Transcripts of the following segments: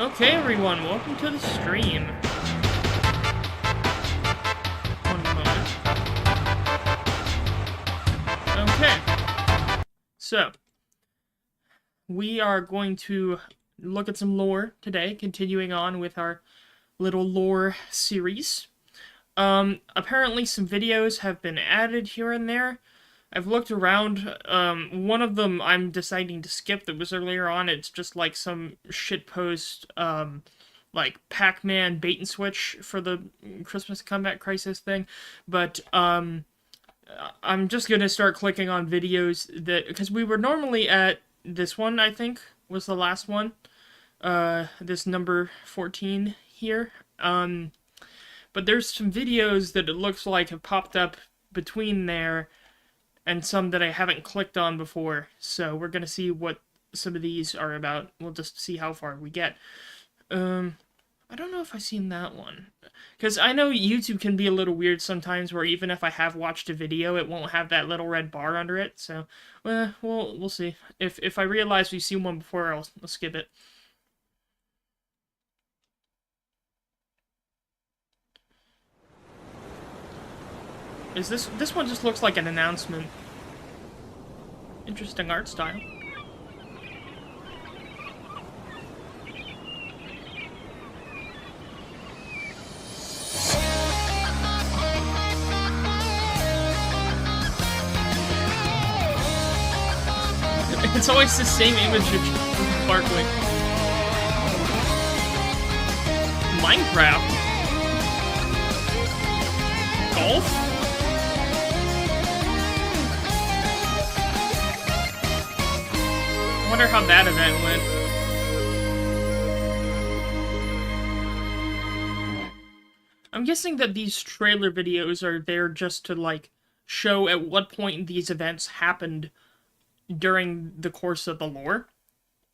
Okay, everyone, welcome to the stream. One moment. Okay. So, we are going to look at some lore today, continuing on with our little lore series. Apparently some videos have been added here and there. I've looked around, one of them I'm deciding to skip that was earlier on. It's just like some shitpost, like Pac-Man bait and switch for the Christmas Comeback Crisis thing. But, I'm just gonna start clicking on videos that, because we were normally at this one, I think, was the last one. This number 14 here. But there's some videos that it looks like have popped up between there and some that I haven't clicked on before, so we're gonna see what some of these are about. We'll just see how far we get. I don't know if I've seen that one, because I know YouTube can be a little weird sometimes, where even if I have watched a video, it won't have that little red bar under it, so, we'll see. If I realize we've seen one before, I'll skip it. Is this one just looks like an announcement. Interesting art style. It's always the same image of Barkley. Minecraft? Golf? I wonder how that event went. I'm guessing that these trailer videos are there just to, like, show at what point these events happened during the course of the lore.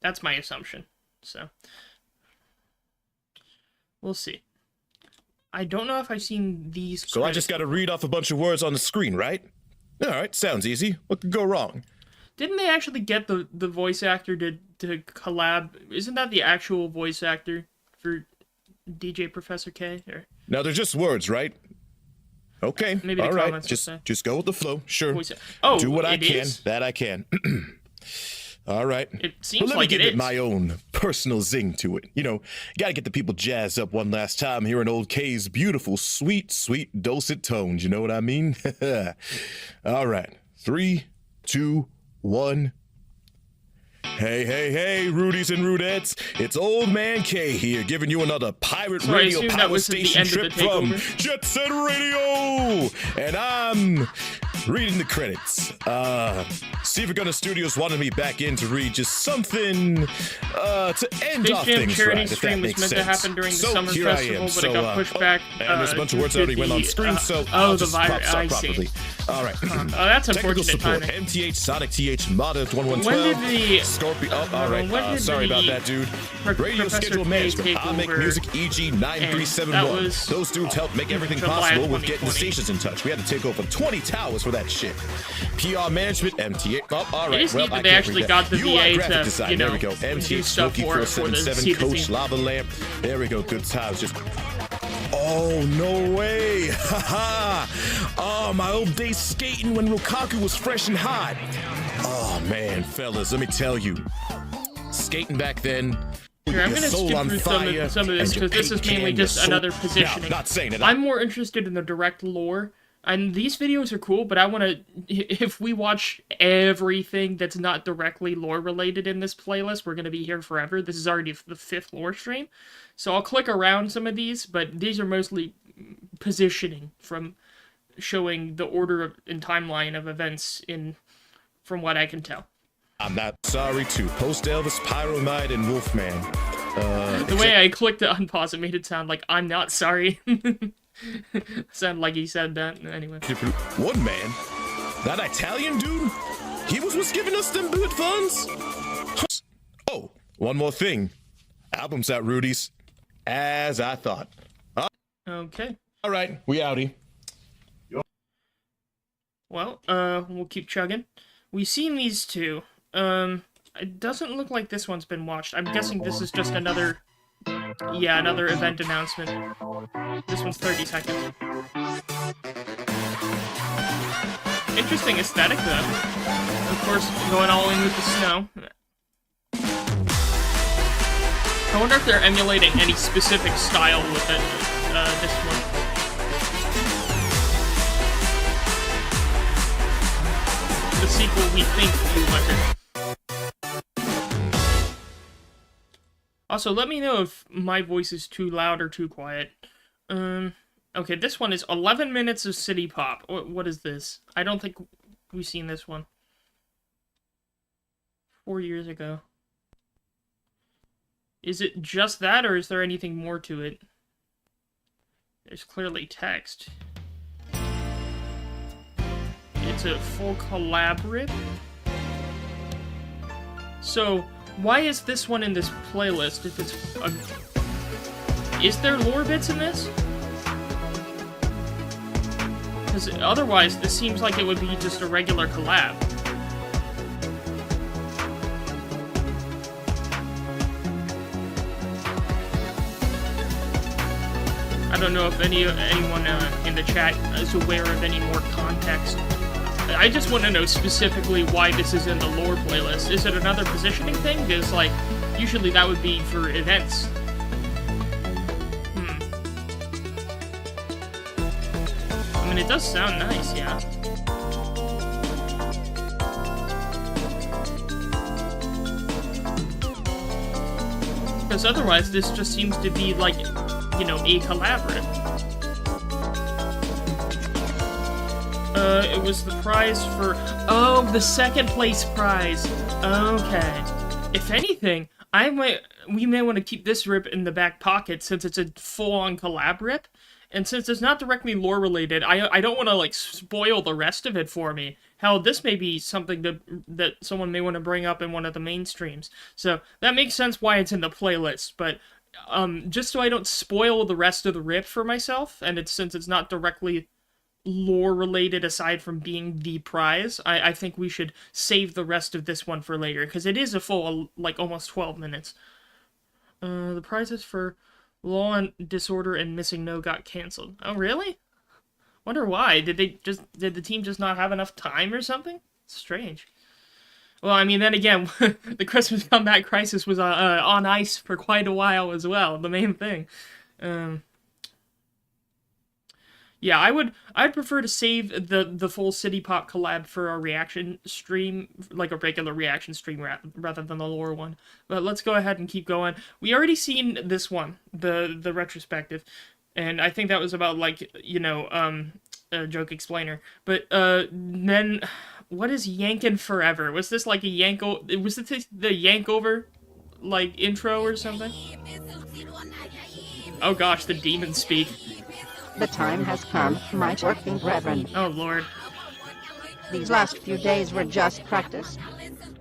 That's my assumption. So, we'll see. I don't know if I've seen these. So I just gotta read off a bunch of words on the screen, right? Alright, sounds easy. What could go wrong? Didn't they actually get the voice actor to collab? Isn't that the actual voice actor for DJ Professor K? Or? Now they're just words, right? Okay, Maybe all right. Just go with the flow, sure. Oh, do what I can, is? that I can. All right. It seems let like me give it is. my own personal zing to it. You know, gotta get the people jazzed up one last time hearing old K's beautiful, sweet, sweet, dulcet tones. You know what I mean? All right. 3, 2, 1. Hey, hey, hey, Rudies and Rudettes. It's Old Man K here, giving you another pirate radio power station trip from Jet Set Radio. And I'm reading the credits. SiIvagunner Studios wanted me back in to read just something to end Space off Jam things charity right, if stream that was makes meant sense. to happen during the So summer here I festival, am. but So, it got pushed back. and there's a bunch of words that already went on screen, so oh, I'll the just virus. start I see. properly. All right. Oh, that's Technical unfortunate support. timing. MTH, Sonic TH, Mata When 1112. did the Scorpio. Oh, all when right. did Sorry about the that, dude. Radio Professor schedule K management. take I make over? music. EG And 9371. that Those dudes helped make everything July possible of with getting the 2020. stations in touch. We had to take over 20 towers for that shit. PR management. MTH. Oh, all right. It is Well, neat that I they can't actually read got the that. UI VA graphic to, design. you know, There we go. do MTH stuff Smokey for the 477 scene. Coach Lava Lamp. There we go. Good times. Just. Oh, no way. Haha. Oh, my old days skating when Rukaku was fresh and hot. Oh, man, fellas, let me tell you. Skating back then. Here, I'm your gonna soul skip on through fire, some of this and your because this is paint mainly can, your just soul- another Now, positioning. not saying it. I'm more interested in the direct lore, and these videos are cool, but I want to, if we watch everything that's not directly lore related in this playlist, we're going to be here forever. This is already the 5th lore stream, so I'll click around some of these, but these are mostly positioning from showing the order and timeline of events from what I can tell. I'm not sorry to Post Elvis, Pyromide, and Wolfman. The way I clicked the unpause, it made it sound like I'm not sorry. Sound like he said that. Anyway. One man, that Italian dude, he was giving us them good funds. Oh, one more thing. Album's out, Rudy's. As I thought. Okay. All right, we outie. Well, we'll keep chugging. We've seen these two. It doesn't look like this one's been watched. I'm guessing this is just another event announcement. This one's 30 seconds. Interesting aesthetic, though. Of course, going all in with the snow. I wonder if they're emulating any specific style with it, this one. The sequel we think you wonder. Also, let me know if my voice is too loud or too quiet. Okay, this one is 11 minutes of city pop. What is this? I don't think we've seen this one. 4 years ago. Is it just that, or is there anything more to it? There's clearly text. It's a full collab rip. So, why is this one in this playlist if it's is there lore bits in this? Because otherwise, this seems like it would be just a regular collab. I don't know if anyone in the chat is aware of any more context. I just want to know specifically why this is in the lore playlist. Is it another positioning thing? Because, like, usually that would be for events. I mean, it does sound nice, yeah. Because otherwise, this just seems to be, like, you know, a collaborative. It was the prize for... Oh, the second place prize. Okay. If anything, we may want to keep this rip in the back pocket since it's a full-on collab rip. And since it's not directly lore-related, I don't want to, like, spoil the rest of it for me. Hell, this may be something that someone may want to bring up in one of the main streams. So, that makes sense why it's in the playlist, but... just so I don't spoil the rest of the rip for myself, and since it's not directly lore-related aside from being the prize, I think we should save the rest of this one for later, because it is a full, like, almost 12 minutes. The prizes for Law and Disorder and Missing No got canceled. Oh, really? Wonder why. Did the team just not have enough time or something? Strange. Well, I mean, then again, the Christmas Comeback Crisis was on ice for quite a while as well, the main thing. Yeah, I'd prefer to save the full City Pop collab for a reaction stream, like a regular reaction stream rather than the lore one. But let's go ahead and keep going. We already seen this one, the retrospective, and I think that was about, like, you know, joke explainer. But then, what is Yankin' Forever? Was this like a Was it the Yankover, like, intro or something? Oh gosh, the demons speak. The time has come, my working brethren. Oh lord. These last few days were just practice.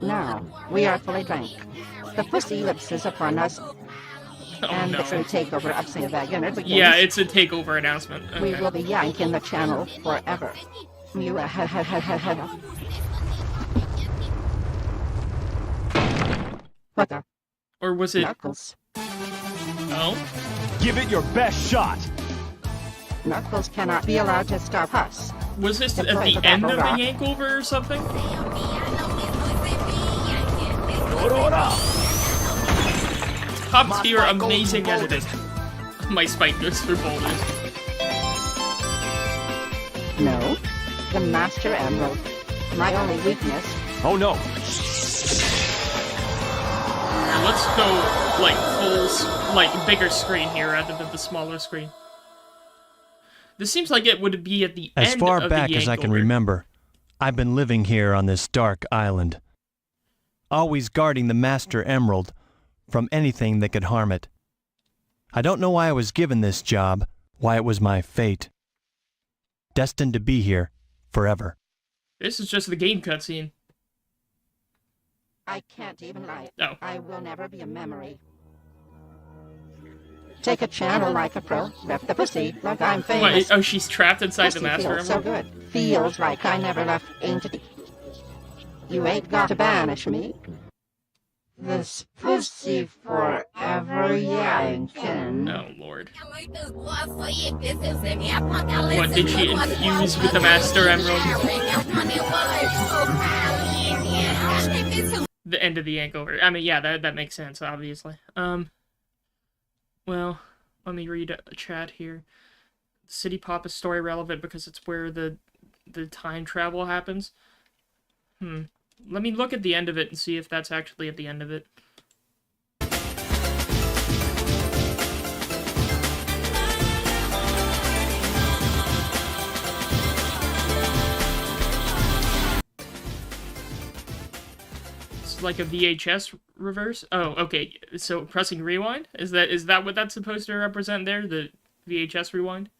Now, we are fully drank. The pussy lips is upon us, and no. the true takeover of SiIvagunner begins. Yeah, it's a takeover announcement. Okay. We will be yanking the channel forever. What the? Or was it... Knuckles. Oh? Give it your best shot! Knuckles cannot be allowed to stop us. Was this at the end of the Yankover or something? Top tier, amazing edited. My spike goes through boulders. No. The Master Emerald. My only weakness. Oh no! Here, let's go, like, bigger screen here rather than the smaller screen. This seems like it would be at the end of the As far back as I can remember, I've been living here on this dark island, always guarding the Master Emerald from anything that could harm it. I don't know why I was given this job, why it was my fate. Destined to be here forever. This is just the game cutscene. I can't even lie. Oh. I will never be a memory. Take a channel like a pro, rep the pussy like I'm famous. What? Oh, she's trapped inside the Pussy Master feels so Emerald? good. Feels like I never left entity. You ain't got to banish me. This pussy forever yankin'. Oh, Lord. What, did she infuse with the Master Emerald? The end of the Yankover. I mean, yeah, that makes sense, obviously. Well, let me read a chat here. City Pop is story relevant because it's where the time travel happens. Let me look at the end of it and see if that's actually at the end of it. It's like a VHS reverse? Oh, okay. So pressing rewind? Is that what that's supposed to represent there? The VHS rewind?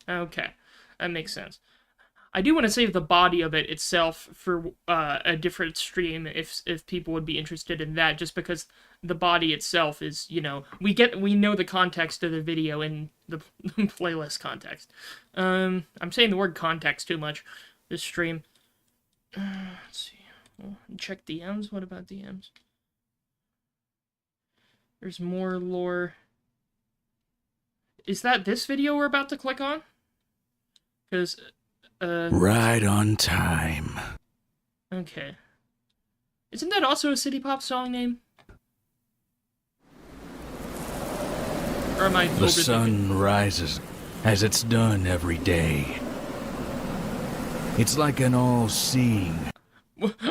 Okay. That makes sense. I do want to save the body of it itself for a different stream if people would be interested in that, just because the body itself is, you know, we know the context of the video in the playlist context. I'm saying the word context too much this stream. Let's see. Well, check DMs. What about DMs? There's more lore. Is that this video we're about to click on? Because, right on time. Okay. Isn't that also a City Pop song name? Or am I The sun rises as it's done every day. It's like an all-seeing,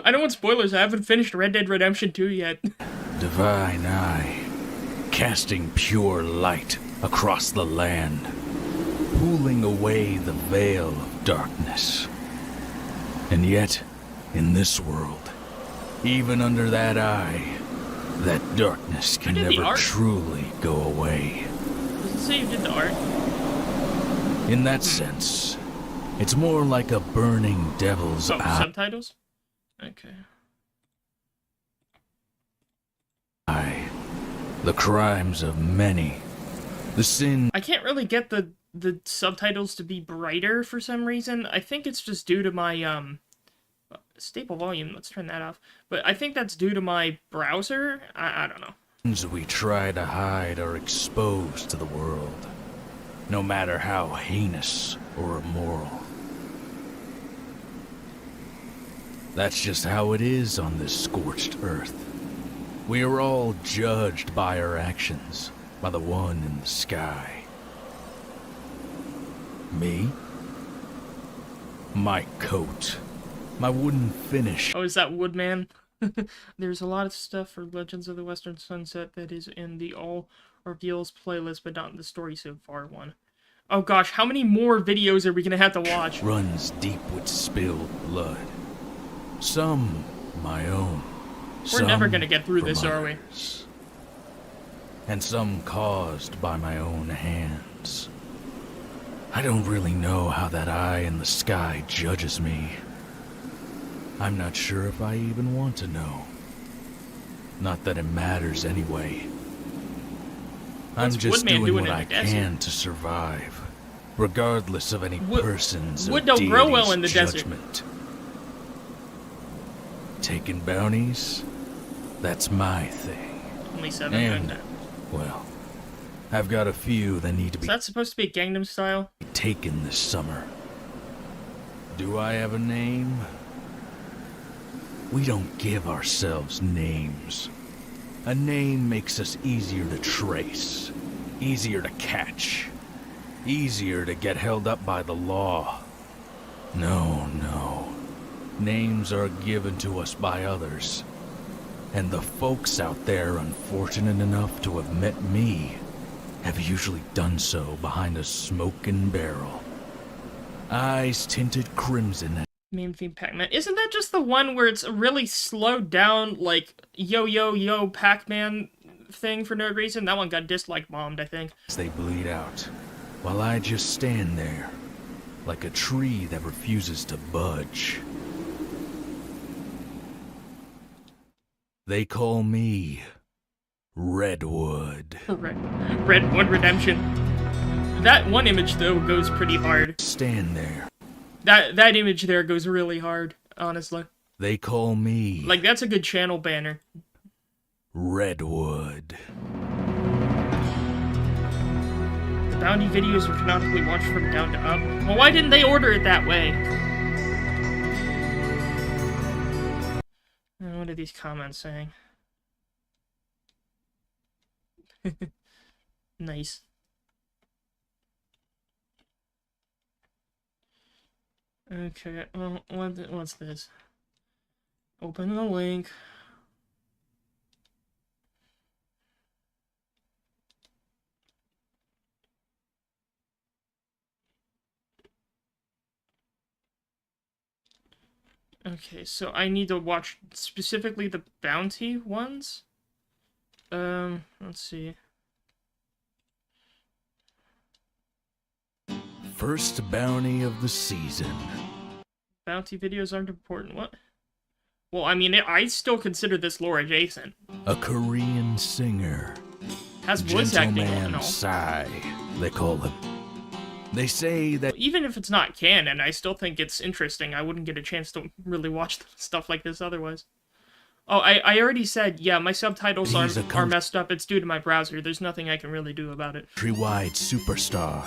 I don't want spoilers. I haven't finished Red Dead Redemption 2 yet. divine eye, casting pure light across the land, pulling away the veil of darkness. And yet, in this world, even under that eye, that darkness can never truly go away. Does it say you did the art? In that sense, it's more like a burning devil's eye. Subtitles? Okay. The crimes of many. The sin. I can't really get the subtitles to be brighter for some reason. I think it's just due to my, stable volume. Let's turn that off. But I think that's due to my browser. I don't know. We try to hide are exposed to the world, no matter how heinous or immoral. That's just how it is on this scorched earth. We are all judged by our actions, by the one in the sky. Me? My coat. My wooden finish. Oh, is that Woodman? There's a lot of stuff for Legends of the Western Sunset that is in the all Reveals playlist, but not the story so far one. Oh gosh, how many more videos are we gonna have to watch? Runs deep with spilled blood. Some my own. We're never gonna get through this, are we? And some caused by my own hands. I don't really know how that eye in the sky judges me. I'm not sure if I even want to know. Not that it matters anyway. I'm just doing what I can to survive, regardless of any person's wood or don't grow well deity's in the desert. judgment. Taking bounties? That's my thing. Only 7. And, well, I've got a few that need to Is be that supposed to be Gangnam Style? taken this summer. Do I have a name? We don't give ourselves names. A name makes us easier to trace, easier to catch, easier to get held up by the law. No. Names are given to us by others. And the folks out there unfortunate enough to have met me have usually done so behind a smoking barrel. Eyes tinted crimson. Main theme Pac-Man. Isn't that just the one where it's a really slowed down, like, yo Pac-Man thing for no reason? That one got dislike bombed, I think. As they bleed out, while I just stand there, like a tree that refuses to budge. They call me Redwood. Redwood Redemption. That one image, though, goes pretty hard. Stand there. That image there goes really hard, honestly. They call me... Like, that's a good channel banner. Redwood. The bounty videos are canonically watched from down to up. Well, why didn't they order it that way? What are these comments saying? Nice. Okay, well, what's this? Open the link. Okay, so I need to watch specifically the bounty ones. Let's see. First bounty of the season. Bounty videos aren't important. What? Well, I mean, I still consider this lore adjacent. A Korean singer. Has voice acting and Gentleman all. Psy, they call him. They say that Even if it's not canon, I still think it's interesting. I wouldn't get a chance to really watch stuff like this otherwise. Oh, I already said, yeah, my subtitles are messed up. It's due to my browser. There's nothing I can really do about it. countrywide superstar,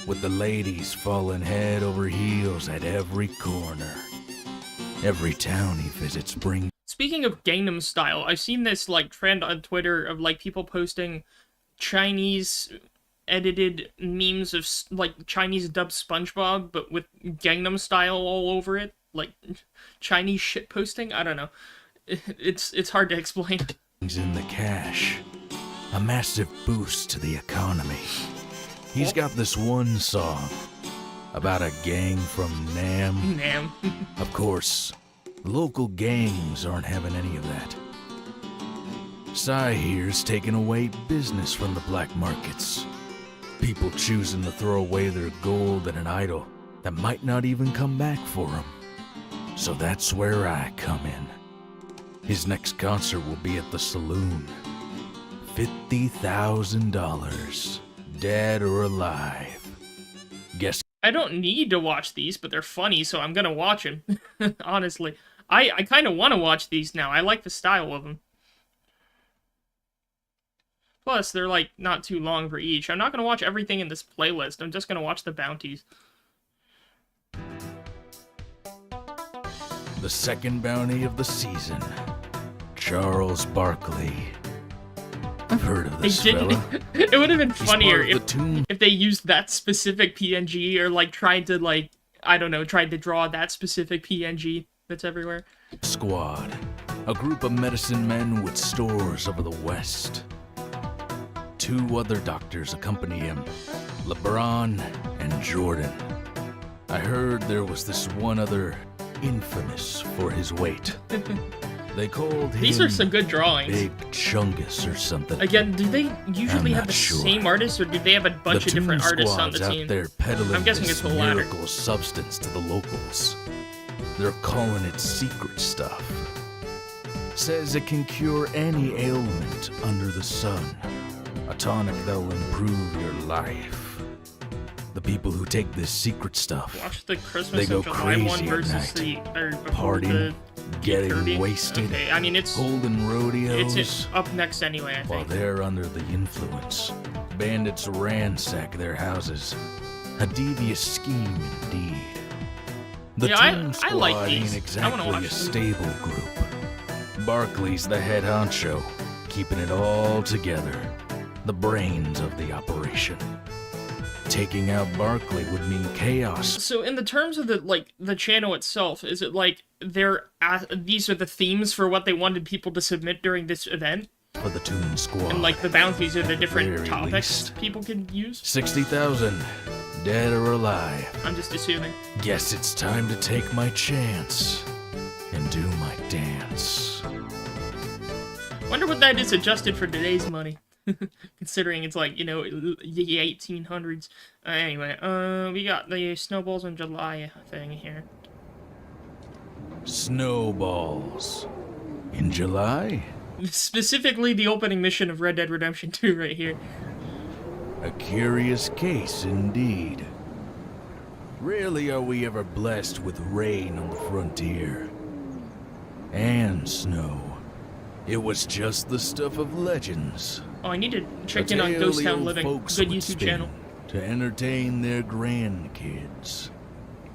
with the ladies falling head over heels at every corner. Every town he visits brings... Speaking of Gangnam Style, I've seen this, like, trend on Twitter of, like, people posting Chinese edited memes of, like, Chinese dubbed SpongeBob, but with Gangnam Style all over it. Like, Chinese shit posting? I don't know. It's hard to explain. in the cash. A massive boost to the economy. He's got this one song about a gang from Nam. Nam. Of course, local gangs aren't having any of that. Psy here's taking away business from the black markets. People choosing to throw away their gold at an idol that might not even come back for them. So that's where I come in. His next concert will be at the saloon. $50,000, dead or alive. Guess I don't need to watch these, but they're funny, so I'm gonna watch them. Honestly. I kind of want to watch these now. I like the style of them. Plus, they're, like, not too long for each. I'm not gonna watch everything in this playlist. I'm just gonna watch the bounties. the second bounty of the season. Charles Barkley. I've heard of this fella. It would have been He's funnier part of the Toon if they used that specific PNG, or, like, tried to, like, I don't know, tried to draw that specific PNG that's everywhere. Squad, a group of medicine men with stores over the West. 2 other doctors accompany him, LeBron and Jordan. I heard there was this one other infamous for his weight. They called him These are some good drawings. Big Chungus or something. Again, do they usually I'm have not the sure. same artists, or do they have a bunch of different artists on the Toon team? Squad's out there peddling I'm guessing this it's the latter. miracle substance to the locals. They're calling it secret stuff. Says it can cure any ailment under the sun. A tonic that'll improve your life. The people who take this secret stuff, Watch the they Christmas go of July crazy one at versus night. the Partying, Kirby. getting wasted, Okay, I mean it's holding rodeos. it's up next anyway. I While think. they're under the influence, bandits ransack their houses. A devious scheme indeed. The Yeah, Toon I Squad like these. ain't I wanna exactly watch a them. stable group. Barkley's the head honcho, keeping it all together. The brains of the operation. Taking out Barkley would mean chaos. So in the terms of the channel itself, is it like these are the themes for what they wanted people to submit during this event, For the Toon Squad. and like the bounties are the At the different very topics least. people can use? 60,000, dead or alive. I'm just assuming. Guess it's time to take my chance and do my dance. Wonder what that is adjusted for today's money. Considering it's like, the 1800s. Anyway, we got the Snowballs in July thing here. Snowballs. In July? Specifically the opening mission of Red Dead Redemption 2 right here. A curious case indeed. Rarely are we ever blessed with rain on the frontier. And snow. It was just the stuff of legends. Oh, I need to check A in on tale Ghost the Town old Living. folks Good would YouTube spin channel. to entertain their grandkids.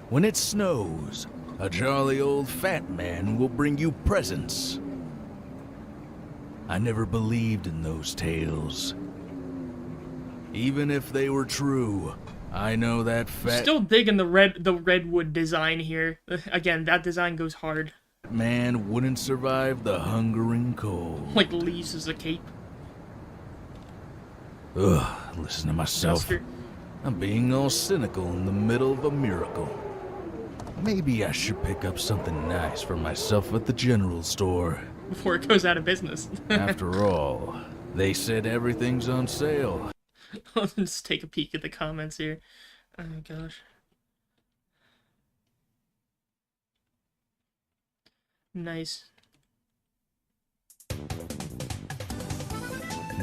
When it snows, a jolly old fat man will bring you presents. I never believed in those tales. Even if they were true, I know that fat Still digging the redwood design here. Again, that design goes hard. man wouldn't survive the hunger and cold. Like leaves as a cape. Ugh, listen to myself. Duster. I'm being all cynical in the middle of a miracle. Maybe I should pick up something nice for myself at the general store. Before it goes out of business. After all, they said everything's on sale. Let's just take a peek at the comments here. Oh gosh. Nice.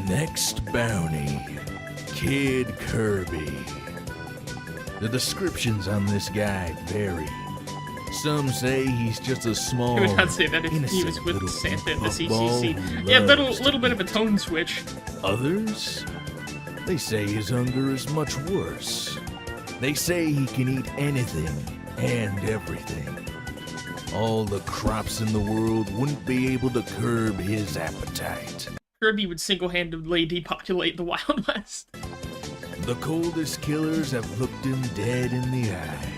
Next bounty, Kid Kirby. The descriptions on this guy vary. Some say he's just a small, I would not say that if he innocent was with little Santa in the puffball CCC. who Yeah, loves little to bit of a eat. tone switch. Others, they say his hunger is much worse. They say he can eat anything and everything. All the crops in the world wouldn't be able to curb his appetite. Kirby would single-handedly depopulate the Wild West. The coldest killers have looked him dead in the eye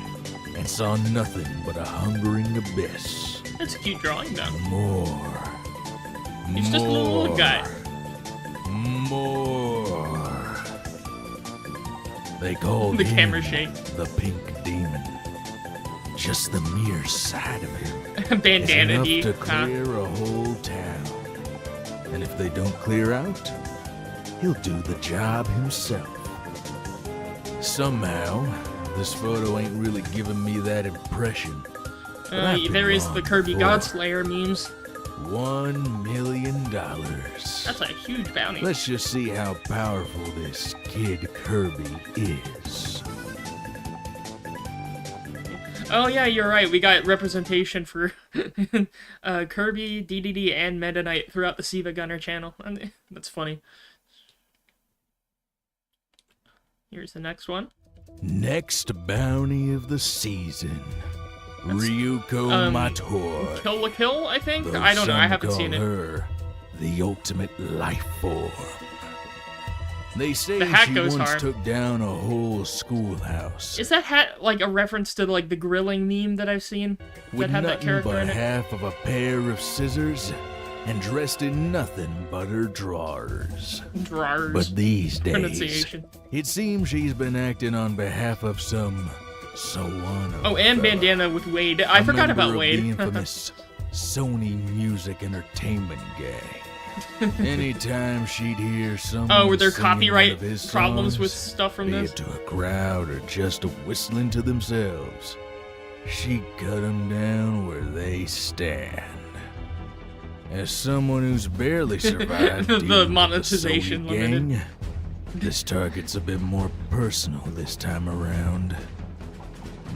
and saw nothing but a hungering abyss. That's a cute drawing, though. More. He's just a little old guy. More. They called The him camera shake. the Pink Demon. Just the mere sight of him is Bandana enough D. to clear a whole town. And if they don't clear out, he'll do the job himself. Somehow, this photo ain't really giving me that impression. But I've been There is wrong the Kirby before. Godslayer memes. $1 million. That's a huge bounty. Let's just see how powerful this Kid Kirby is. Oh yeah, you're right. We got representation for Kirby, DDD, and Meta Knight throughout the SiIvagunner channel. That's funny. Here's the next one. Next bounty of the season. Ryuko Mator. Kill la Kill, I think? though I don't know. I some haven't call seen it. her the ultimate life form. They say The hat she goes once hard. took down a whole schoolhouse Is that hat like a reference to like the grilling meme that I've seen? with That had that nothing character but in it? half of a pair of scissors and dressed in nothing but her drawers. Drawers. But these days, Pronunciation. it seems she's been acting on behalf of some Sawano. Oh, and fella, bandana with Wade. I a forgot member about of Wade. the infamous Sony Music Entertainment gang. Anytime she'd hear someone Oh, were there singing one copyright of his problems songs, with stuff from be this? it to a crowd or just whistling to themselves, she cut them down where they stand. As someone who's barely survived The dealing with monetization the Sony limited. gang, this target's a bit more personal this time around.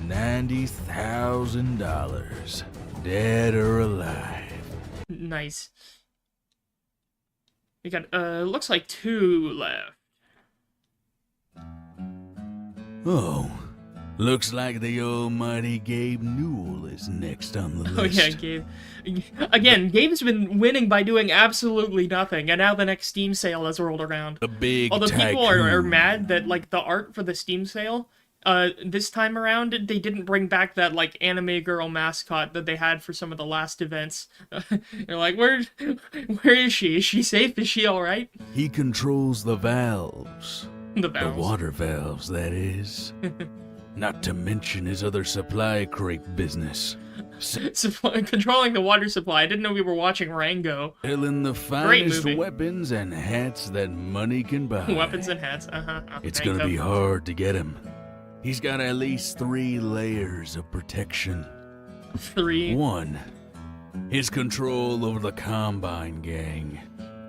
$90,000, dead or alive. Nice. We got, looks like 2 left. Oh, looks like the almighty Gabe Newell is next on the list. Oh yeah, Gabe. Again, Gabe's been winning by doing absolutely nothing, and now the next Steam sale has rolled around. A big Although people are tycoon. mad that, like, the art for the Steam sale, this time around, they didn't bring back that, like, anime girl mascot that they had for some of the last events. They're like, where is she? Is she safe? Is she alright? He controls the valves. The The valves. water valves, that is. Not to mention his other supply crate business. Controlling the water supply. I didn't know we were watching Rango. Selling the finest movie. weapons and hats that money can buy. Weapons and hats. It's Rango. gonna be hard to get him. He's got at least 3 layers of protection. 3. 1. His control over the Combine Gang.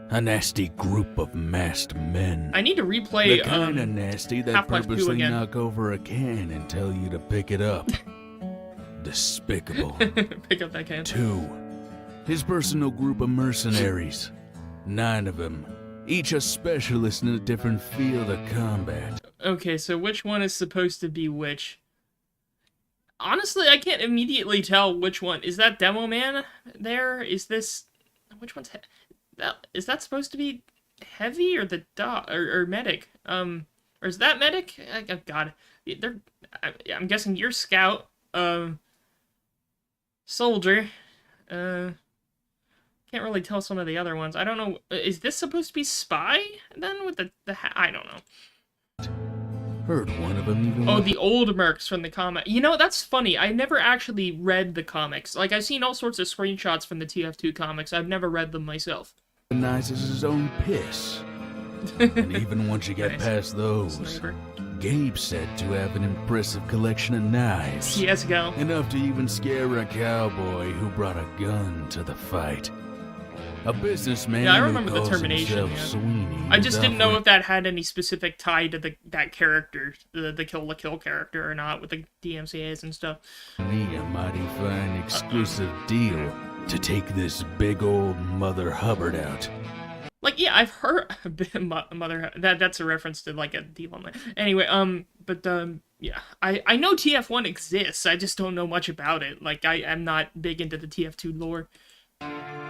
A nasty group of masked men. I need to replay, The kind of nasty that Half-Life 2 purposely again. knock over a can and tell you to pick it up. Despicable. pick up that can. 2. His personal group of mercenaries. 9 of them. Each a specialist in a different field of combat. Okay, so which one is supposed to be which? Honestly, I can't immediately tell which one. Is that Demo Man there? Is this... Which one's... Is that supposed to be Heavy or the or Medic? Or is that Medic? Oh, God. I'm guessing you're Scout. Soldier. Can't really tell some of the other ones. I don't know. Is this supposed to be Spy then with the I don't know. Heard one of them even... Oh, the old mercs from the comic. You know, that's funny. I never actually read the comics. Like, I've seen all sorts of screenshots from the TF2 comics. I've never read them myself. recognizes his own piss. And even once you get Nice. past those, Sniper. Gabe's said to have an impressive collection of knives. CSGO. Enough to even scare a cowboy who brought a gun to the fight. A businessman Yeah, I who remember the calls Termination, himself yeah. Sweeney. I just didn't know without if that had any specific tie to that character, the Kill la Kill character or not, with the DMCAs and stuff. me a mighty fine exclusive deal to take this big old Mother Hubbard out. Like, yeah, I've heard Mother. That's a reference to like a deal on that. Anyway, yeah, I know TF1 exists. I just don't know much about it. Like, I'm not big into the TF2 lore.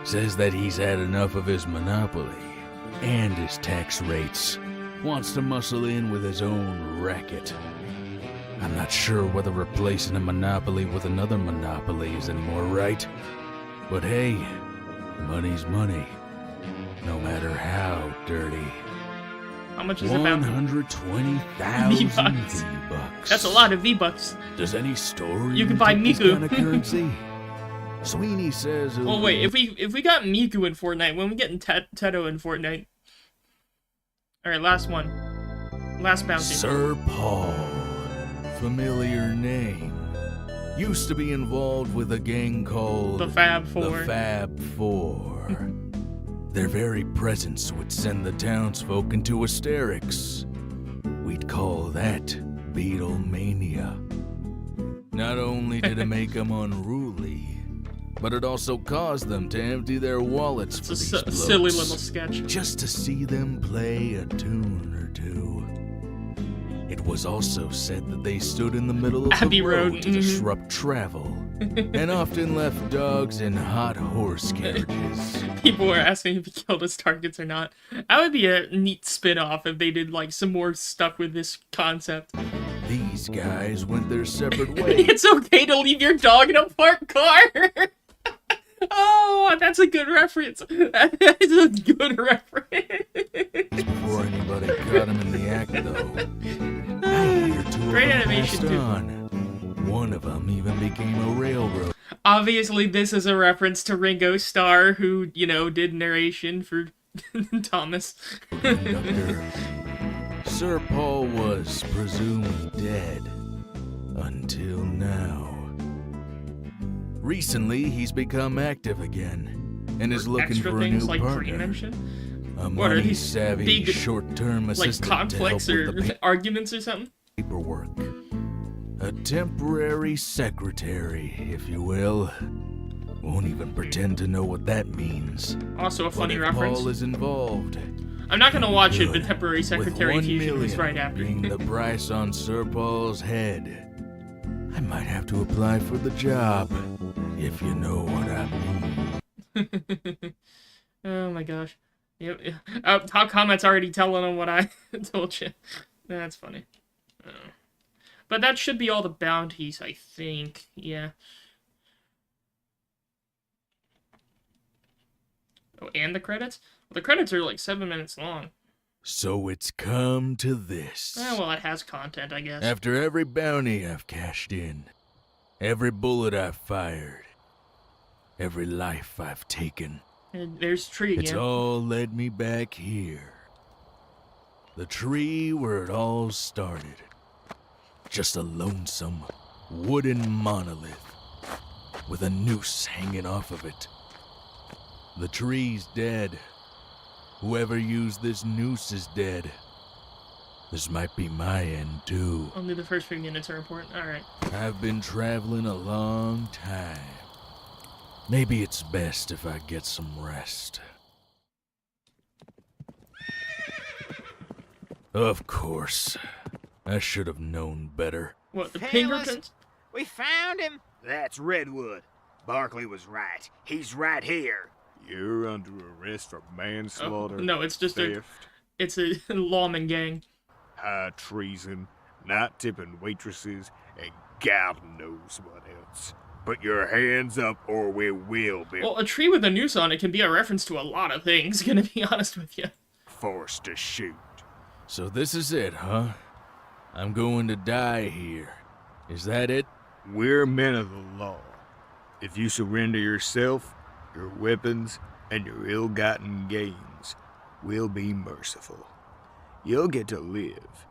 Says that he's had enough of his monopoly and his tax rates. Wants to muscle in with his own racket. I'm not sure whether replacing a monopoly with another monopoly is any more right. But hey, money's money. No matter how dirty. How much is it about? 120,000 V-Bucks. V-Bucks. That's a lot of V-Bucks. Does any store You can buy take this Miku. kind of currency? Sweeney says... Well, wait, if we got Miku in Fortnite, when we getting Teto in Fortnite? Alright, last one. Last bounty. Sir Paul. Familiar name. Used to be involved with a gang called... The Fab Four. The Fab Four. Their very presence would send the townsfolk into hysterics. We'd call that Beatlemania. Not only did it make them unruly, but it also caused them to empty their wallets It's for a these blokes. silly little sketch. Just to see them play a tune or two. It was also said that they stood in the middle of Abbey the road Road, to disrupt travel, and often left dogs in hot horse carriages. People were asking if he killed his targets or not. That would be a neat spin-off if they did like some more stuff with this concept. These guys went their separate ways. It's okay to leave your dog in a parked car. Oh, That's a good reference. That's a good reference. Before anybody got him in the act, though, I hear two Great of them animation, passed too. on. One of them even became a railroad Obviously, this is a reference to Ringo Starr, who, you know, did narration for Thomas. conductor. Sir Paul was presumed dead until now. Recently, he's become active again and is looking Extra for a things new like partner. pre-mention? A What are these money-savvy, big, short-term Like assistant to help conflicts with or the arguments or something? paperwork. A temporary secretary, if you will. Won't even pretend to know what that means. Also a funny But if reference. Paul is involved, I'm not gonna watch it, good. but Temporary With Secretary 1 Fusion was million right after. being the price on Sir Paul's head, I might have to apply for the job, if you know what I mean. Oh my gosh. Yep. Top comments already telling them what I told you. That's funny. But that should be all the bounties, I think. Yeah. Oh, and the credits? Well, the credits are like 7 minutes long. So it's come to this. Well, it has content, I guess. After every bounty I've cashed in, every bullet I've fired, every life I've taken, And there's Tree it's again. all led me back here. The tree where it all started. Just a lonesome wooden monolith with a noose hanging off of it. The tree's dead. Whoever used this noose is dead. This might be my end, too. Only the first few minutes are important. Alright. I've been traveling a long time. Maybe it's best if I get some rest. Of course. I should have known better. What, the Fellas, fingerprints? we found him. That's Redwood. Barkley was right. He's right here. You're under arrest for manslaughter, No, it's just a theft, it's a lawman gang. high treason, not tipping waitresses, and God knows what else. Put your hands up or we will be Well, a tree with a noose on it can be a reference to a lot of things, gonna be honest with you. forced to shoot. So this is it, huh? I'm going to die here. Is that it? We're men of the law. If you surrender yourself, your weapons, and your ill-gotten gains, we'll be merciful. You'll get to live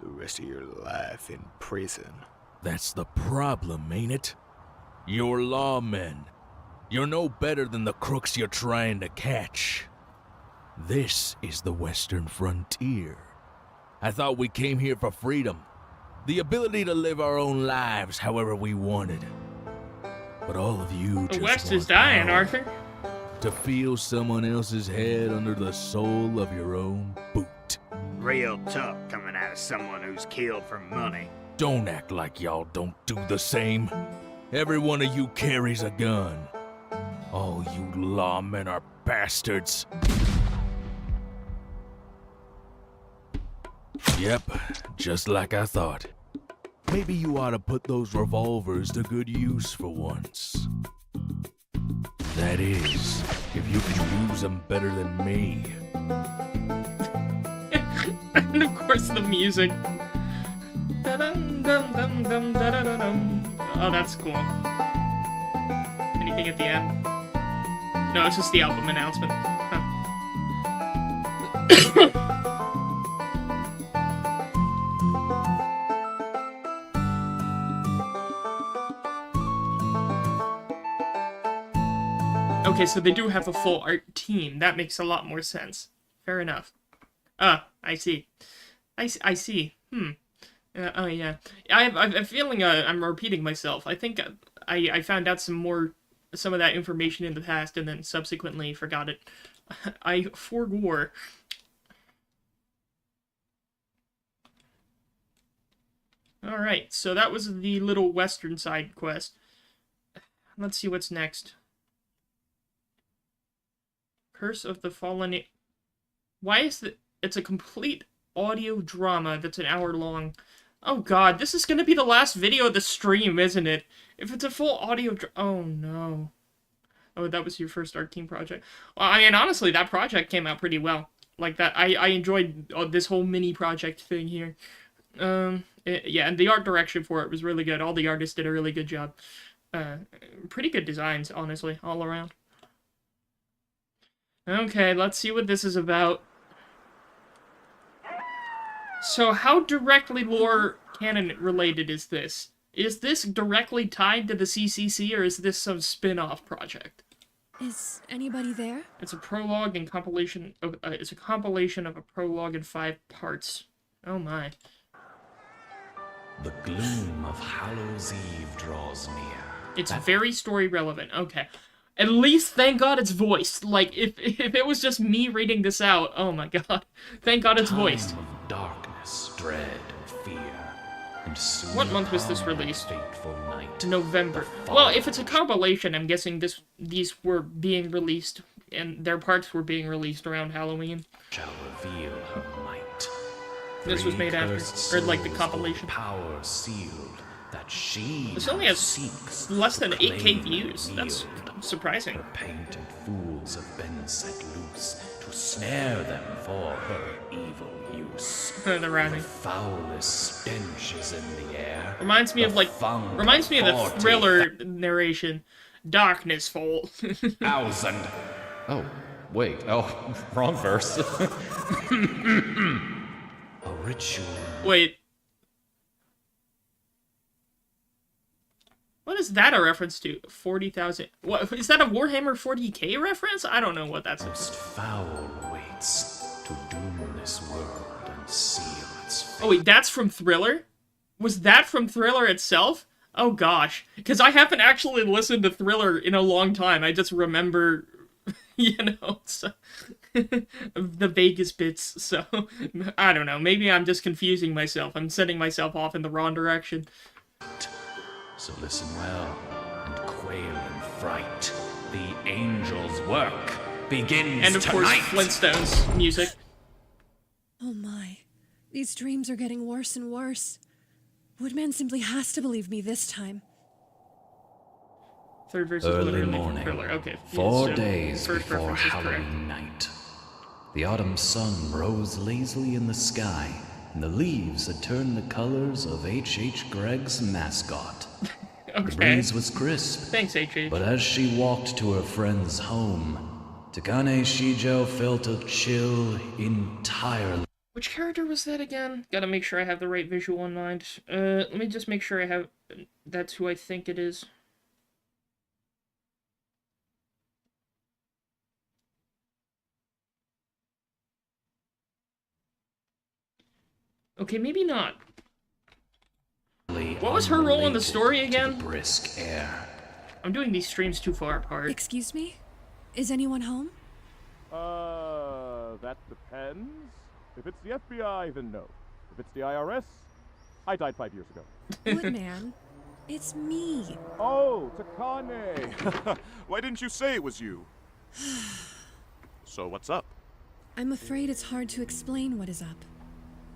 the rest of your life in prison. That's the problem, ain't it? You're lawmen. You're no better than the crooks you're trying to catch. This is the Western frontier. I thought we came here for freedom. The ability to live our own lives however we wanted. But all of you The just West want is dying, power. Arthur. To feel someone else's head under the sole of your own boot. Real tough coming out of someone who's killed for money. Don't act like y'all don't do the same. Every one of you carries a gun. All you lawmen are bastards. Yep, just like I thought. Maybe you ought to put those revolvers to good use for once. That is, if you can use them better than me. And of course the music. Oh, that's cool. Anything at the end? No, it's just the album announcement. Huh. Okay, so they do have a full art team. That makes a lot more sense. Fair enough. I see. I see. Oh, yeah. I'm feeling I'm repeating myself. I think I found out some of that information in the past and then subsequently forgot it. I forgore. Alright, so that was the little western side quest. Let's see what's next. Curse of the Fallen... Why is it's a complete audio drama that's an hour long. Oh god, this is gonna be the last video of the stream, isn't it? If it's a full audio oh no. Oh, that was your first art team project. Well, I mean, honestly, that project came out pretty well. Like that, I enjoyed this whole mini project thing here. Yeah, and the art direction for it was really good. All the artists did a really good job. Pretty good designs, honestly, all around. Okay, let's see what this is about. So, how directly lore canon related is this? Is this directly tied to the CCC, or is this some spin-off project? Is anybody there? It's a prologue and compilation of. It's a compilation of a prologue in 5 parts. Oh my. The gloom of Hallows Eve draws near. It's very story relevant. Okay. At least, thank God it's voiced. Like, if it was just me reading this out, oh my god. Thank God it's voiced. Time of darkness, dread, and fear. And soon What month was this upon that released? fateful night, November. the Well, if it's a compilation, I'm guessing these were being released, and their parts were being released around Halloween. shall reveal her might. This was made after, Cursed or like the souls compilation. with power sealed that she This only has seeks less than to 8K claim views. and That's wield. surprising. Her painted fools have been set loose to snare them for her evil use. The The rhyming. foulest stench is in the air. Reminds me of the Forty Thriller narration. Darkness fall. thousand. Oh, wait. Oh, wrong verse. A ritual. Wait. What is that a reference to? 40,000. What is that a Warhammer 40K reference? I don't know what that's. Most foul waits to doom this world and seal its fate. Oh wait, that's from Thriller? Was that from Thriller itself? Oh gosh, because I haven't actually listened to Thriller in a long time. I just remember, so, the Vegas bits. So I don't know. Maybe I'm just confusing myself. I'm sending myself off in the wrong direction. So listen well and quail in fright. The angel's work begins And of course, tonight. Flintstones music. Oh my. These dreams are getting worse and worse. Woodman simply has to believe me this time. Third verse is Early literally from morning, Thriller. Okay. 4 so days first before reference is correct. Halloween night. The autumn sun rose lazily in the sky, and the leaves had turned the colors of H.H. Gregg's mascot. The Okay. breeze was crisp, Thanks, HH. but as she walked to her friend's home, Takane Shijo felt a chill entirely. Which character was that again? Gotta make sure I have the right visual in mind. Let me just make sure I have... That's who I think it is. Okay, maybe not. What was her role in the story again? Brisk air. I'm doing these streams too far apart. Excuse me? Is anyone home? That depends. If it's the FBI, then no. If it's the IRS, I died 5 years ago. Woodman, it's me. Oh, Takane! Why didn't you say it was you? So what's up? I'm afraid it's hard to explain what is up.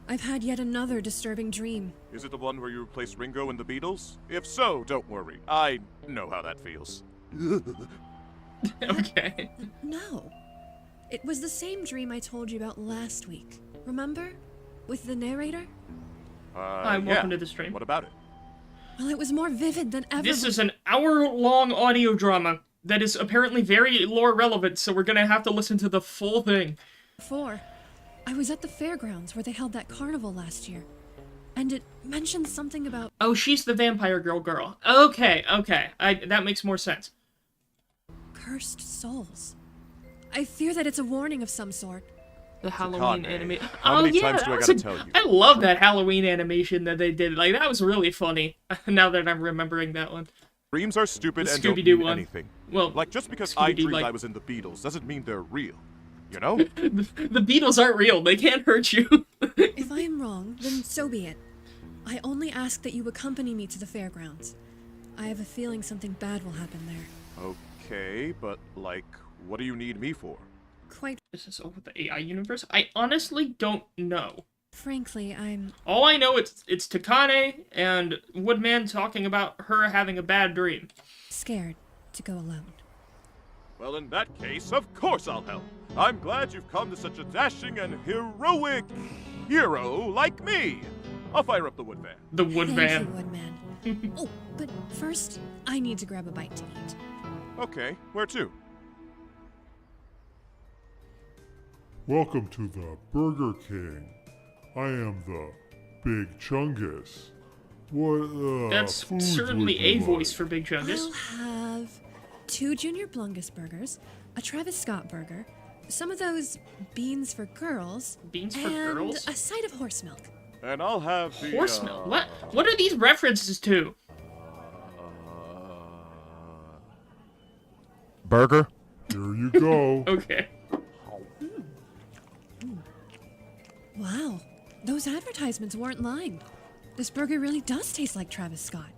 I've had yet another disturbing dream. Is it the one where you replaced Ringo and the Beatles? If so, don't worry. I know how that feels. Okay. No. It was the same dream I told you about last week. Remember? With the narrator? Hi, welcome to the stream. What about it? Well, it was more vivid than ever. This is an hour-long audio drama that is apparently very lore relevant, so we're gonna have to listen to the full thing. before. I was at the fairgrounds where they held that carnival last year. And it mentioned something about Oh, she's the vampire girl. Okay. That makes more sense. cursed souls. I fear that it's a warning of some sort. The Halloween Takane, animation. how Oh many yeah, times that do I was gotta tell you? I love that Halloween animation that they did. Like that was really funny. Now that I'm remembering that one. Dreams are stupid The and don't Scooby-Doo mean one. anything. Well, Like, just because I Scooby-Doo, dreamed like- I was in the Beatles doesn't mean they're real. You know? The Beatles aren't real. They can't hurt you. If I am wrong, then so be it. I only ask that you accompany me to the fairgrounds. I have a feeling something bad will happen there. Okay, but, like, what do you need me for? Quite Is this over the AI universe? I honestly don't know. frankly, I'm... All I know it's Takane and Woodman talking about her having a bad dream. scared to go alone. Well, in that case, of course I'll help. I'm glad you've come to such a dashing and heroic hero like me. I'll fire up the wood van. The wood Thank van. you, Woodman. Oh, but first, I need to grab a bite to eat. Okay, where to? Welcome to the Burger King. I am the Big Chungus. What, That's food certainly would a you voice like? for Big Chungus. I'll have 2 Junior Blungus burgers, a Travis Scott burger, some of those beans for girls, Beans for and girls? a side of horse milk. And I'll have the, Horse milk? What are these references to? Burger? Here you go. Okay. Wow, those advertisements weren't lying. This burger really does taste like Travis Scott.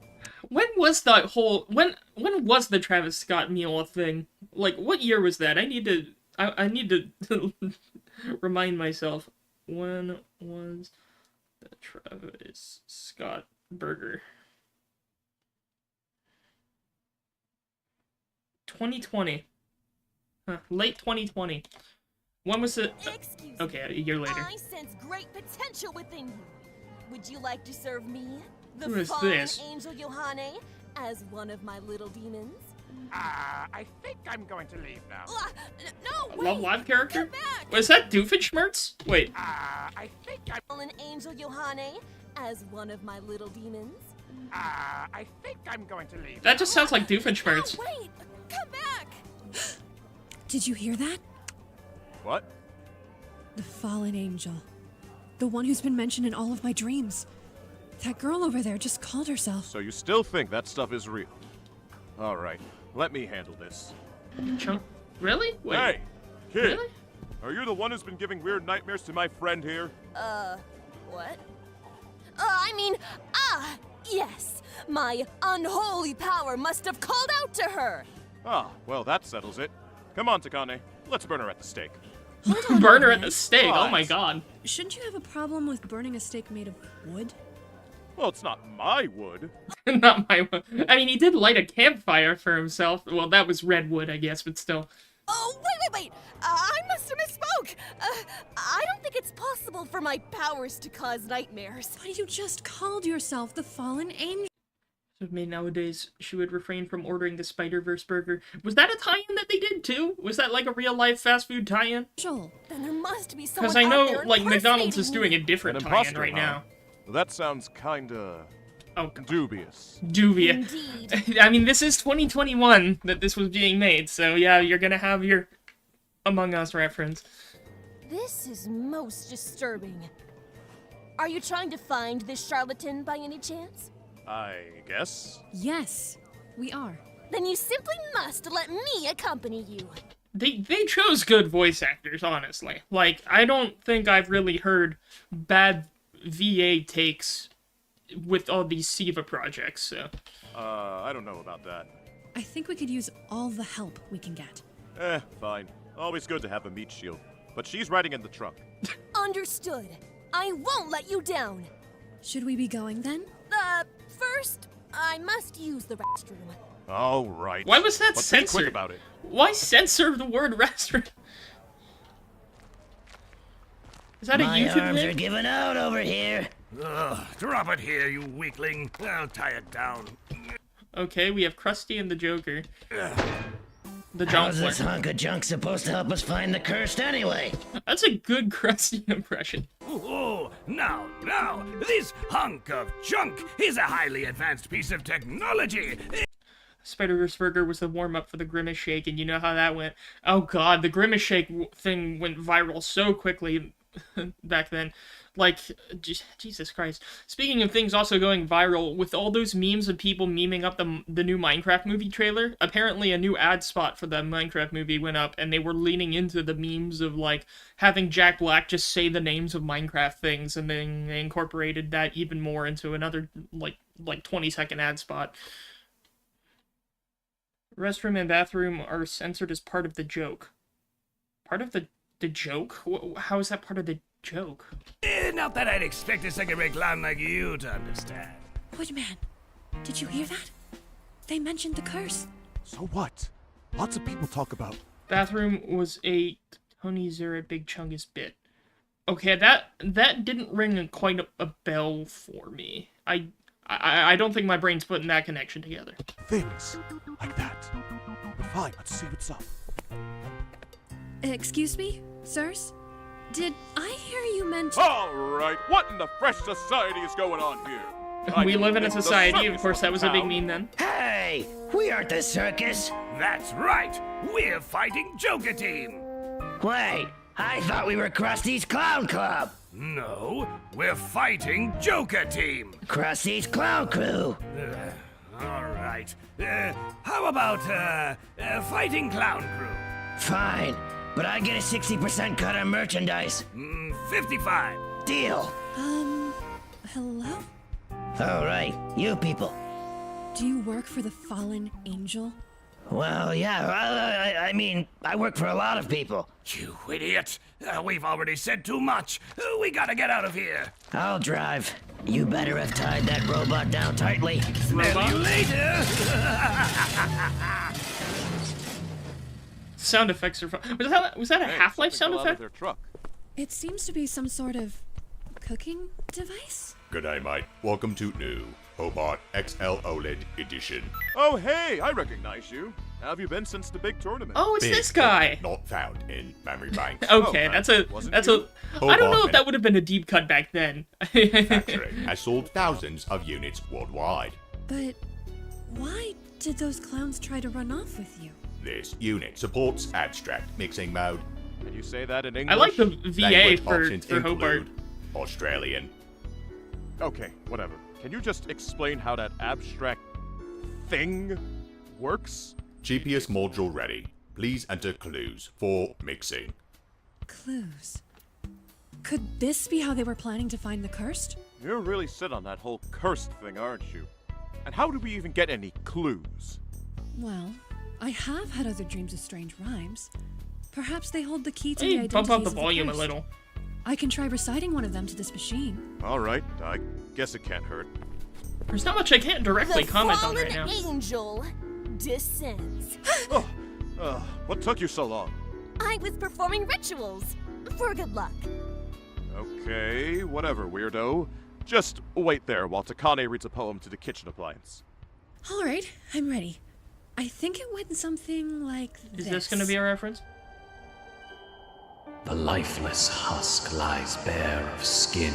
When was that whole when was the Travis Scott meal a thing? Like, what year was that? I need to remind myself. When was the Travis Scott burger? 2020. Huh, late 2020. When was it? Excuse Okay, a me. year later. I sense great potential within you. Would you like to serve me, the Who is fallen this? angel Johanne, as one of my little demons? I think I'm going to leave now. No, A wait! Love Live character? Come back! Was that Doofenshmirtz? Wait. I think I'm... Fallen angel Johanne, as one of my little demons? I think I'm going to leave That just sounds like Doofenshmirtz. No, wait! Come back! Did you hear that? What? The fallen angel. The one who's been mentioned in all of my dreams. That girl over there just called herself. So you still think that stuff is real? All right, let me handle this. Chunk? Really? Wait. Hey, kid. Really? Are you the one who's been giving weird nightmares to my friend here? What? Yes! My unholy power must have called out to her! Ah, well, that settles it. Come on, Takane. Let's burn her at the stake. Burn her at the stake. Oh What? my god. Shouldn't you have a problem with burning a steak made of wood? Well, it's not my wood. Not my one. I mean, he did light a campfire for himself. Well, that was redwood, I guess, but still. Oh, wait! I must have misspoke! I don't think it's possible for my powers to cause nightmares. But you just called yourself the fallen angel. So maybe nowadays she would refrain from ordering the Spider-Verse burger. Was that a tie-in that they did too? Was that like a real-life fast food tie-in? Then there must be someone Because I know, out there like, McDonald's is impersonating doing a me. different An tie-in imposter, right huh? now. Well, that sounds kinda... Oh, dubious. Duvia. Indeed. I mean, this is 2021 that this was being made, so yeah, you're gonna have your Among Us reference. This is most disturbing. Are you trying to find this charlatan by any chance? I guess. Yes, we are. Then you simply must let me accompany you. They chose good voice actors, honestly. Like, I don't think I've really heard bad VA takes with all these SiIva projects, so. I don't know about that. I think we could use all the help we can get. Fine. Always good to have a meat shield. But she's riding in the trunk. Understood. I won't let you down. Should we be going then? First, I must use the restroom. All right. Why was that Let's be quick censored? about it. Why censor the word restroom? Is that a YouTube arms thing? are giving out over here. Ugh, drop it here, you weakling. I'll tie it down. Okay, we have Krusty and the Joker. The How's this Jonkler. hunk of junk supposed to help us find the cursed anyway? That's a good Krusty impression. Oh, now, this hunk of junk is a highly advanced piece of technology. Spider-Verse Burger was the warm-up for the Grimace Shake, and you know how that went. Oh god, the Grimace Shake thing went viral so quickly back then. Like, Jesus Christ. Speaking of things also going viral, with all those memes of people memeing up the new Minecraft movie trailer, apparently a new ad spot for the Minecraft movie went up, and they were leaning into the memes of, like, having Jack Black just say the names of Minecraft things, and then they incorporated that even more into another, like 20-second ad spot. Restroom and bathroom are censored as part of the joke. Part of the joke? How is that part of the joke? Not that I'd expect a second-rate clown like you to understand. Woodman, did you hear that? They mentioned the curse. So what? Lots of people talk about. Bathroom was a Tony Zera Big Chungus bit. Okay, that didn't ring quite a bell for me. I don't think my brain's putting that connection together. Things like that. But fine, let's see what's up. Excuse me, sirs? Did I hear you mention... Alright, what in the fresh society is going on here? We live in a society, of course that was a big meme then. Hey, we aren't the circus. That's right. We're fighting Joker Team. Wait, I thought we were Krusty's Clown Club. No, we're fighting Joker Team. Krusty's Clown Crew. All right. How about fighting Clown Crew? Fine, but I get a 60% cut on merchandise. 55. Deal. Hello? All right, you people. Do you work for the fallen angel? Well, yeah, I mean, I work for a lot of people. You idiot. We've already said too much. We gotta get out of here. I'll drive. You better have tied that robot down tightly. Smell you later. Sound effects are fun. Was that a Half-Life sound effect? It seems to be some sort of cooking device? G'day, mate. Welcome to new Hobart XL OLED edition. Oh, hey, I recognize you. How have you been since the big tournament? Oh, it's this guy. Not found in memory banks. Okay, that's a. I don't know if that would have been a deep cut back then. Factory has sold thousands of units worldwide. But why did those clowns try to run off with you? This unit supports abstract mixing mode. Can you say that in English? I like the VA Language for options Hobart. include Australian. Okay, whatever. Can you just explain how that abstract thing works? GPS module ready. Please enter clues for mixing. Clues. Could this be how they were planning to find the cursed? You're really set on that whole cursed thing, aren't you? And how do we even get any clues? Well, I have had other dreams of strange rhymes. Perhaps they hold the key to the Hey, identities bump up the of volume a cursed. little. I can try reciting one of them to this machine. Alright, I guess it can't hurt. There's not much I can't directly The comment on fallen right now. angel descends. What took you so long? I was performing rituals for good luck. Okay, whatever, weirdo. Just wait there while Takane reads a poem to the kitchen appliance. All right, I'm ready. I think it went something like this. Is this going to be a reference? The lifeless husk lies bare of skin,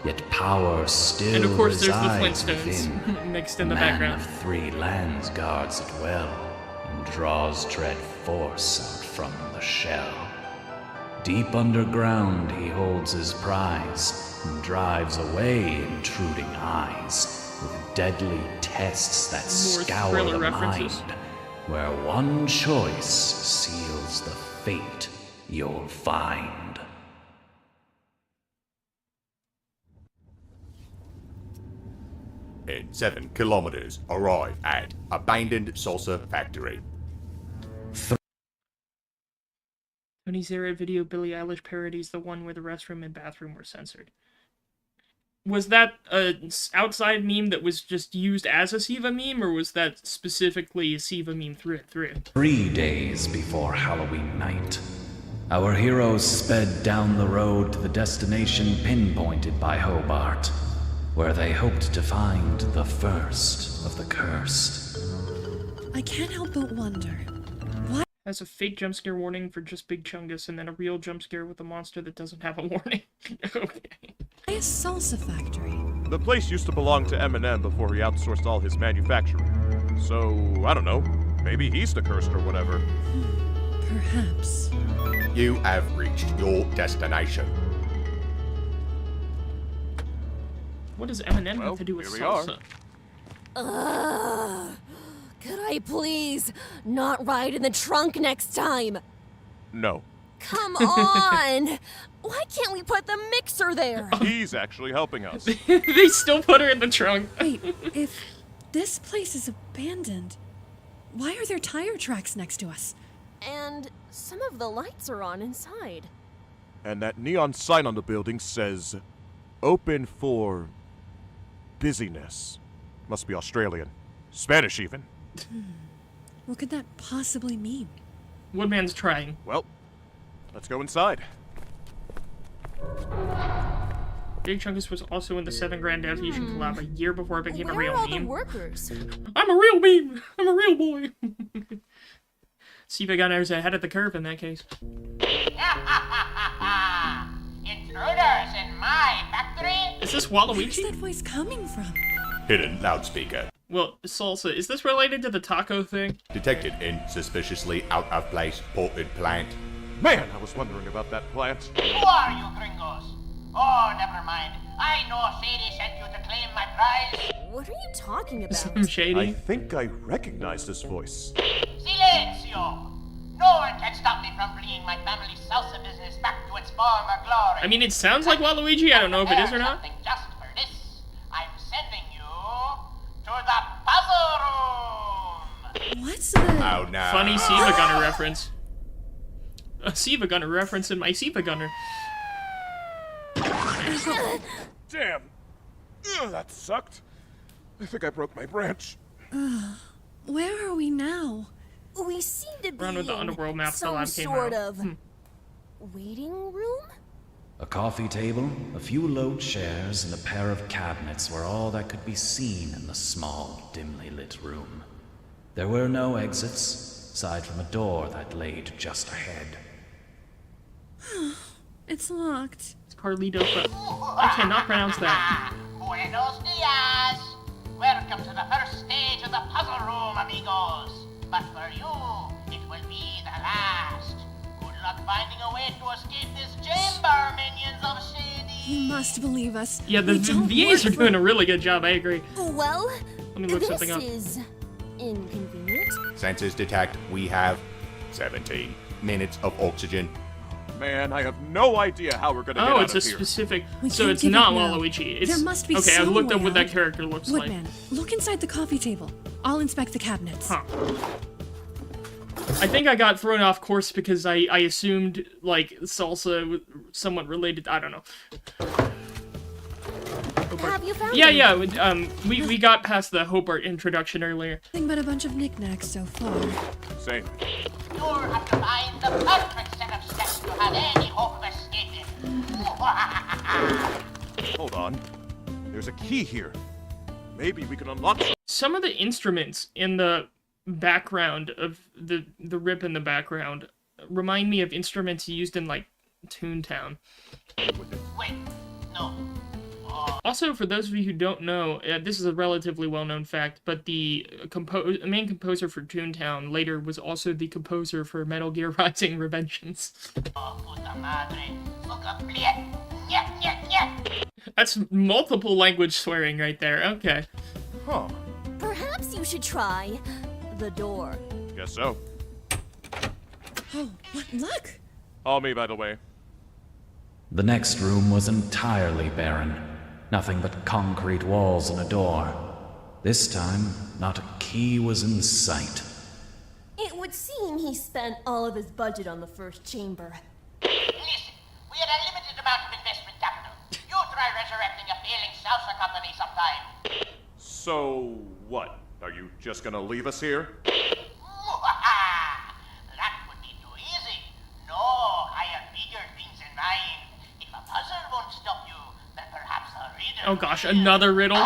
yet power still And of course there's the resides Flintstones within. mixed in the Man background. of 3 lands guards it well, and draws dread force out from the shell. Deep underground he holds his prize, and drives away intruding eyes, with deadly tests that More scour thriller the references. mind, where one choice seals the fate you'll find. In 7 kilometers, arrive at abandoned salsa factory. Tony Zera video Billie Eilish parodies the one where the restroom and bathroom were censored. Was that a outside meme that was just used as a Siva meme, or was that specifically a Siva meme through and through? 3 days before Halloween night, our heroes sped down the road to the destination pinpointed by Hobart, where they hoped to find the first of the cursed. I can't help but wonder, why Has a fake jump scare warning for just Big Chungus, and then a real jump scare with a monster that doesn't have a warning. Okay. a salsa factory? The place used to belong to Eminem before he outsourced all his manufacturing. So, I don't know. Maybe he's the cursed or whatever. Perhaps. You have reached your destination. What does Eminem have to do with here we are. salsa? Ugh. Could I please not ride in the trunk next time? No. Come on! Why can't we put the mixer there? He's actually helping us. They still put her in the trunk. Wait, if this place is abandoned, why are there tire tracks next to us? And some of the lights are on inside. And that neon sign on the building says, open for busyness. Must be Australian. Spanish even. What could that possibly mean? Woodman's trying. Well, let's go inside. Big Chungus was also in the 7 Grand Adaptation collab a year before it became a Where real are all meme. the workers? I'm a real meme! I'm a real boy! SiIvagunner's ahead of the curve in that case. Intruders in my factory? Is this Waluigi? Where's that voice coming from? Hidden loudspeaker. Well, Salsa, is this related to the taco thing? Detected in suspiciously out of place potted plant. Man, I was wondering about that plant. Who are you, gringos? Oh, never mind. I know Sadie sent you to claim my prize. What are you talking about? Some shady. I think I recognize this voice. Silencio! No one can stop me from bringing my family's salsa business back to its former glory. I mean, it sounds like Waluigi. I don't know if it is or not. Something just for this. I'm sending you to the puzzle room. What's the... Oh no. Funny SiIvagunner reference. A SiIvagunner reference in my SiIvagunner. Damn. Ugh, that sucked. I think I broke my branch. Where are we now? We seem to be Run with the in underworld map some collab came sort out. of waiting room? A coffee table, a few low chairs, and a pair of cabinets were all that could be seen in the small, dimly lit room. There were no exits, aside from a door that laid just ahead. It's locked. It's Carlito, but I cannot pronounce that. Buenos dias. Welcome to the first stage of the puzzle room, amigos. But for you, it will be the last. Good luck finding a way to escape this chamber, minions of Shady. You must believe us. Yeah, the We don't VAs are work for- doing a really good job, I agree. Well, Let me look this something up. is inconvenient. Sensors detect we have 17 minutes of oxygen. Man, I have no idea how we're gonna get Oh, out it's a of here. specific... We So can't it's give not up now. Waluigi. It's... There must be Okay, I some looked up way what that out. character looks like. Woodman, look inside the coffee table. I'll inspect the cabinets. Huh. I think I got thrown off course because I assumed, like, salsa was somewhat related. I don't know. Have you found Yeah, them? we got past the Hobart introduction earlier. Nothing but a bunch of knickknacks so far. Same. You'll have to find the perfect set of steps to have any hope of escaping. Hold on. There's a key here. Maybe we can unlock some. Some of the instruments in the background of the rip in the background remind me of instruments used in, like, Toontown. Wait, no. Also, for those of you who don't know, this is a relatively well-known fact, but the main composer for Toontown later was also the composer for Metal Gear Rising: Revengeance. That's multiple language swearing right there. Okay. Huh. Perhaps you should try the door. Guess so. Oh, what luck! All me, by the way. The next room was entirely barren. Nothing but concrete walls and a door. This time, not a key was in sight. It would seem he spent all of his budget on the first chamber. Listen, we had a limited amount of investment capital. You try resurrecting a failing salsa company sometime. So, what? Are you just gonna leave us here? That would be too easy. No, I have bigger things in mind. If a puzzle won't stop you, then perhaps a riddle. Oh gosh, another riddle.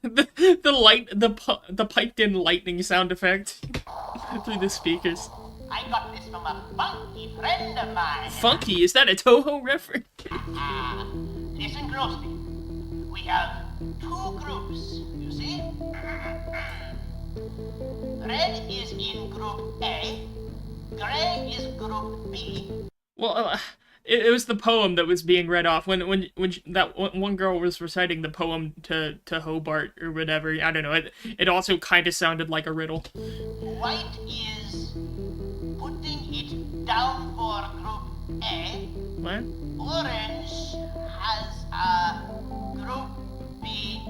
the piped-in lightning sound effect through the speakers. I got this from a funky friend of mine. Funky? Is that a Toho reference? Listen closely. We have two groups, you see? Red is in group A, gray is group B. Well, it was the poem that was being read off when that one girl was reciting the poem to Hobart or whatever. I don't know. It also kind of sounded like a riddle. White is putting it down for group A. What? Orange has a group B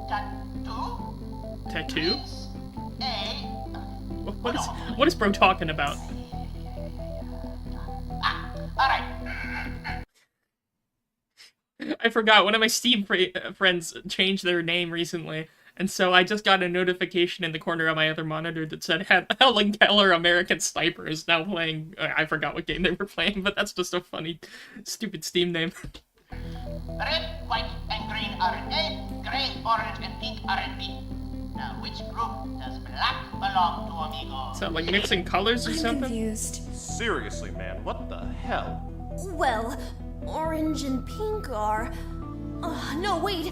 tattoo. Tattoo? A. What is bro talking about? Alright. I forgot. One of my Steam friends changed their name recently, And so I just got a notification in the corner of my other monitor that said Helen Keller American Sniper is now playing. I forgot what game they were playing, but that's just a funny, stupid Steam name. Red, white, and green are in A, gray, orange, and pink are in B. Now, which group does black belong to, amigo? Is that like mixing colors or something? Confused. Seriously, man, what the hell? Well, orange and pink are... no, wait.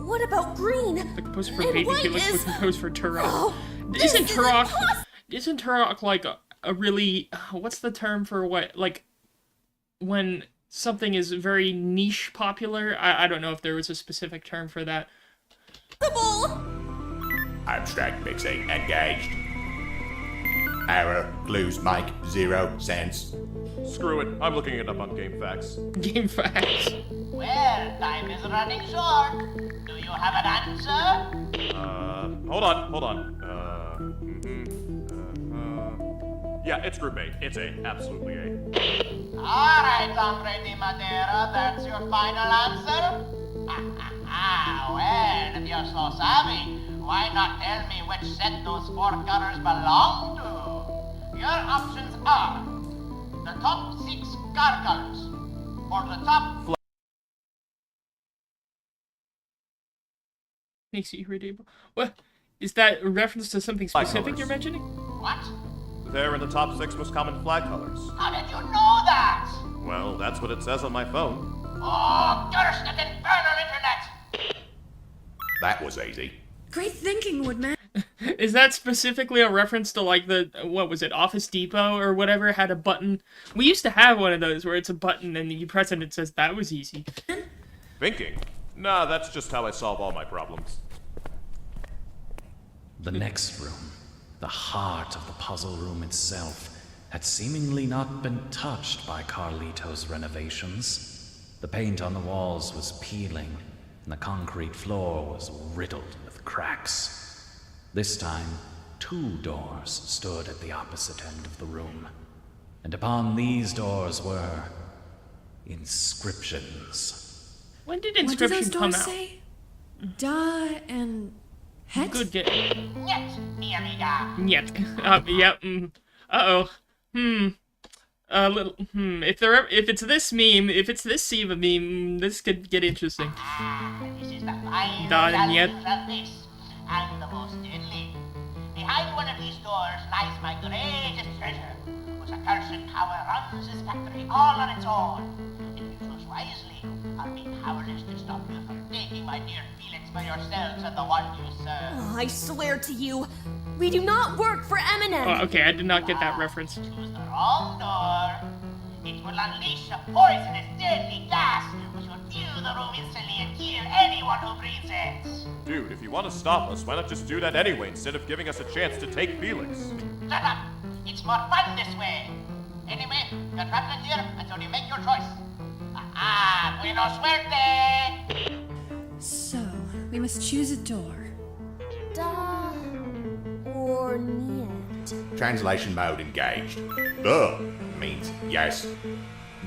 What about green? The composer for And Baby white Felix is- was composed for Turok. Oh, Isn't Turok like a really... what's the term for what... like, when something is very niche popular? I don't know if there was a specific term for that. Abstract mixing engaged. Error. Clues make 0 sense. Screw it, I'm looking it up on GameFAQs. GameFAQs. Well, time is running short. Do you have an answer? Hold on. Yeah, it's Group A. It's A. Absolutely A. Alright, Hombre de Madera, that's your final answer? Well, if you're so savvy, why not tell me which set those 4 colors belong to? Your options are the top 6 car colors, or the top... Makes you irredeemable. What? Is that a reference to something specific colors. you're mentioning? What? They're in the top 6 most common flag colors. How did you know that? Well, that's what it says on my phone. Oh, curse that infernal internet! That was easy. Great thinking, Woodman. Is that specifically a reference to like the, what was it, Office Depot or whatever had a button? We used to have one of those where it's a button and you press it and it says, that was easy. Thinking? Nah, that's just how I solve all my problems. The next room, the heart of the puzzle room itself, had seemingly not been touched by Carlito's renovations. The paint on the walls was peeling, and the concrete floor was riddled with cracks. This time, 2 doors stood at the opposite end of the room, and upon these doors were inscriptions. When did What do inscription those come doors out? say? Da and het? Good game. Нет, mi amiga. Yet. Yep. Uh-oh. If it's this meme, if it's this Siva meme, this could get interesting. This is the fine Da and reality yet. of this, and the most deadly. Behind one of these doors lies my greatest treasure, whose accursed power runs this factory all on its own. If you choose wisely, I'll be powerless to stop you from taking my dear Felix for yourselves and the one you serve. Oh, I swear to you, we do not work for Eminem. Oh, okay, I did not get that reference. Choose the wrong door. It will unleash a poisonous, deadly gas, which will fill the room instantly and kill anyone who breathes it. Dude, if you want to stop us, why not just do that anyway instead of giving us a chance to take Felix? Shut up! It's more fun this way. Anyway, you're trapped in here until you make your choice. Buena suerte! So, we must choose a door. Da or niet? Translation mode engaged. The means yes.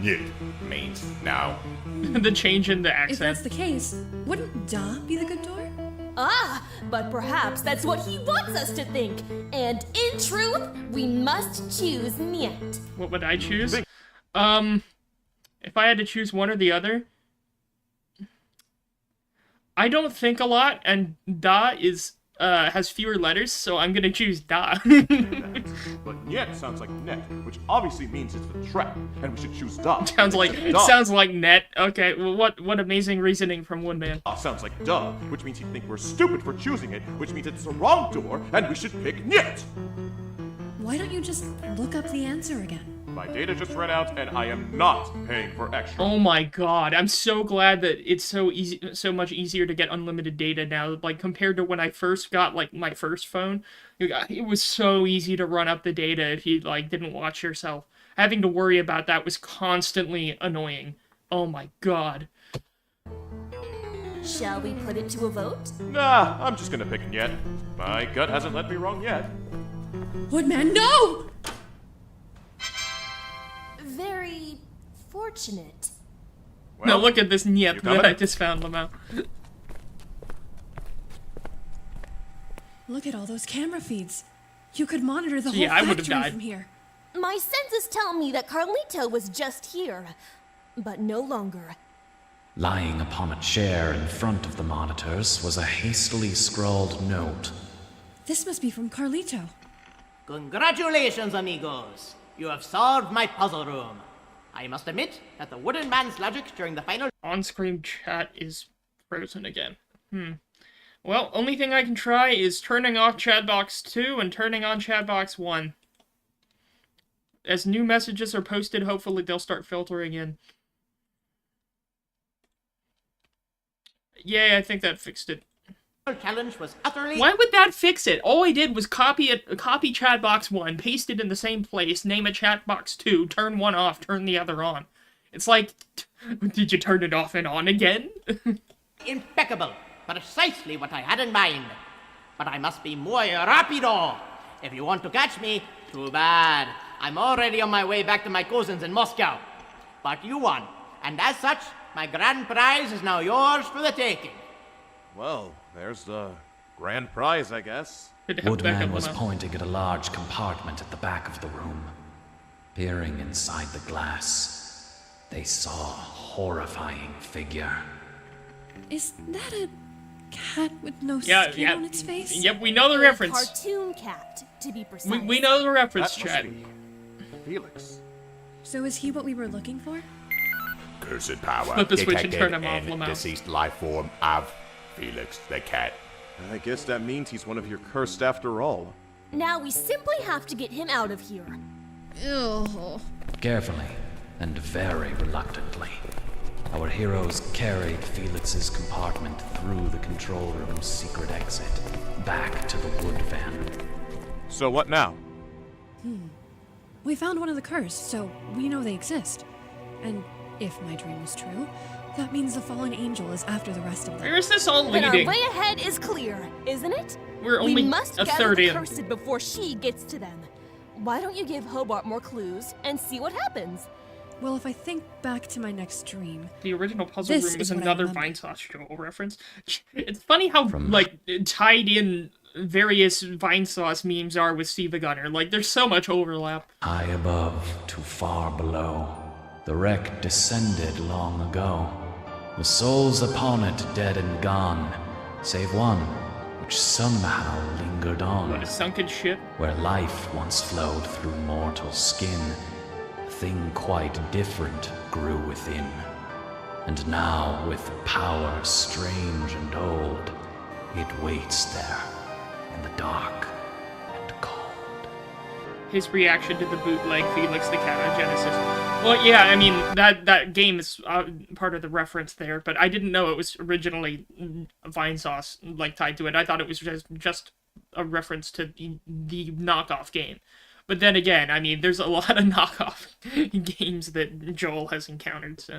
Niet means no. The change in the If that's accent. the case, wouldn't da be the good door? But perhaps that's what he wants us to think. And in truth, we must choose niet. What would I choose? If I had to choose one or the other, I don't think a lot, and da has fewer letters, so I'm gonna choose da. But Niet sounds like net, which obviously means it's the trap, and we should choose duh. Sounds like net. Okay, well, what amazing reasoning from one man. Sounds like duh, which means he'd think we're stupid for choosing it, which means it's the wrong door, and we should pick Niet. Why don't you just look up the answer again? My data just ran out, and I am not paying for extra. Oh my god, I'm so glad that it's so much easier to get unlimited data now, like compared to when I first got like my first phone. It was so easy to run up the data if you like didn't watch yourself. Having to worry about that was constantly annoying. Oh my god. Shall we put it to a vote? Nah, I'm just gonna pick Niet. My gut hasn't led me wrong yet. Woodman, no! Very fortunate. Now look at this Niet you that coming? I just found, Lamau. Look at all those camera feeds. You could monitor the So, whole yeah, I would've factory died. from here. My senses tell me that Carlito was just here, but no longer. Lying upon a chair in front of the monitors was a hastily scrawled note. This must be from Carlito. Congratulations, amigos. You have solved my puzzle room. I must admit that the wooden man's logic during the final... On-screen chat is frozen again. Well, only thing I can try is turning off chatbox 2 and turning on chatbox 1. As new messages are posted, hopefully they'll start filtering in. Yay, I think that fixed it. challenge was utterly... Why would that fix it? All I did was copy chatbox 1, paste it in the same place, name it chatbox 2, turn one off, turn the other on. It's like, did you turn it off and on again? Impeccable. Precisely what I had in mind. But I must be muy rapido. If you want to catch me, too bad. I'm already on my way back to my cousins in Moscow. But you won. And as such, my grand prize is now yours for the taking. Well, there's the grand prize, I guess. Woodman was pointing at a large compartment at the back of the room. Peering inside the glass, they saw a horrifying figure. Is that a cat with no skin on its face? Yep, we know the reference. Cartoon cat, to be precise. We know the reference, That must chat. be Felix. So is he what we were looking for? Cursed power Flip the switch and detected turn him off, in Lamau. deceased life form of Felix the cat. I guess that means he's one of your cursed after all. Now we simply have to get him out of here. Ew. Carefully and very reluctantly, our heroes carried Felix's compartment through the control room's secret exit, back to the wood van. So what now? We found one of the cursed, so we know they exist. And if my dream is true, that means the fallen angel is after the rest of them. Where is this all Then our leading? way ahead is clear, isn't it? We're only we must a gather third the in. cursed before she gets to them. Why don't you give Hobart more clues and see what happens? Well, if I think back to my next dream... The original puzzle This room is is what I another remember. Vinesauce Joel reference. It's funny how, like, tied in various Vinesauce memes are with SiIvagunner. Like, there's so much overlap. High above to far below, the wreck descended long ago. The souls upon it dead and gone, save one which somehow lingered on. What, a sunken ship? Where life once flowed through mortal skin, a thing quite different grew within. And now, with power strange and old, it waits there in the dark and cold. His reaction to the bootleg Felix the Cat on Genesis. Well, yeah, I mean, that game is part of the reference there, but I didn't know it was originally Vinesauce, like, tied to it. I thought it was just a reference to the knockoff game. But then again, I mean, there's a lot of knockoff games that Joel has encountered, so...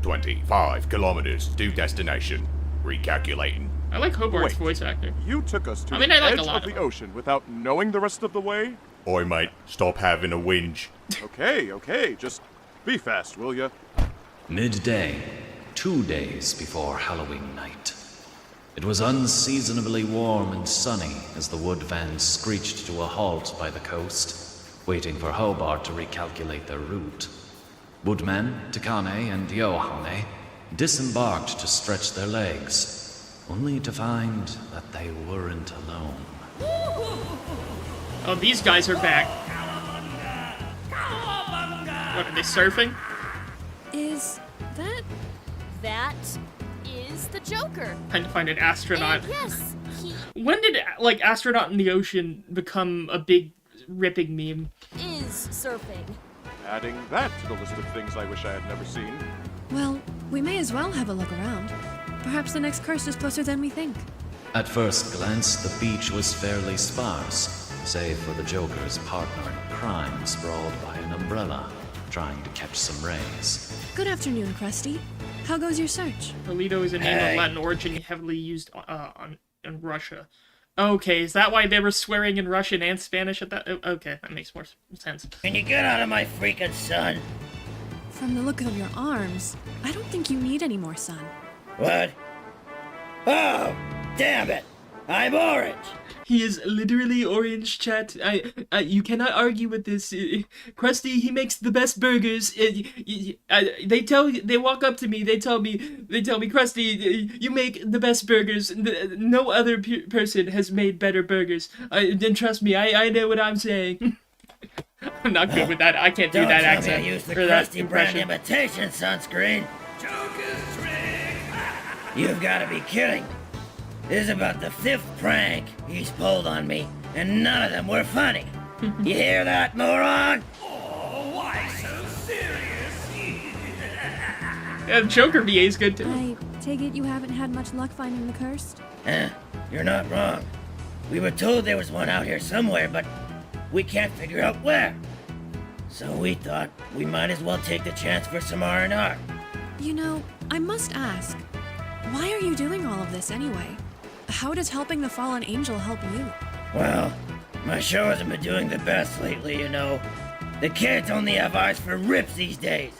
25 kilometers to destination. Recalculating. I like Hobart's Wait, voice actor. You took us to I mean, the I like edge a lot of of the ocean without knowing the rest of the way? Oi, mate, stop having a whinge. Okay, just be fast, will ya? Midday, 2 days before Halloween night. It was unseasonably warm and sunny as the wood van screeched to a halt by the coast, waiting for Hobart to recalculate their route. Woodman, Takane, and Yohane disembarked to stretch their legs, only to find that they weren't alone. Oh, these guys are back. What, are they surfing? Is that... That is the Joker. Trying to find an astronaut. And yes, he When did, like, astronaut in the ocean become a big, ripping meme? is surfing. Adding that to the list of things I wish I had never seen. Well, we may as well have a look around. Perhaps the next curse is closer than we think. At first glance, the beach was fairly sparse, save for the Joker's partner in crime sprawled by an umbrella, trying to catch some rays. Good afternoon, Krusty. How goes your search? Polito is a name of Latin origin heavily used in Russia. Okay, is that why they were swearing in Russian and Spanish at that? Okay, that makes more sense. Can you get out of my freaking sun? From the look of your arms, I don't think you need any more sun. What? Oh, damn it! I'm orange! He is literally orange, chat. You cannot argue with this. Krusty, he makes the best burgers. They walk up to me. They tell me, Krusty, you make the best burgers. No other person has made better burgers. Then trust me, I know what I'm saying. I'm not good with that. I can't do that accent. Don't tell me I use the or that Krusty brand impression. imitation sunscreen. Joker's trick! You've got to be kidding. This is about the 5th prank he's pulled on me, and none of them were funny. You hear that, moron? Oh, why so serious? Yeah, Joker VA is good too. I take it you haven't had much luck finding the cursed? You're not wrong. We were told there was one out here somewhere, but we can't figure out where. So we thought we might as well take the chance for some R&R. You know, I must ask, why are you doing all of this anyway? How does helping the fallen angel help you? Well, my show hasn't been doing the best lately, you know. The kids only have eyes for rips these days.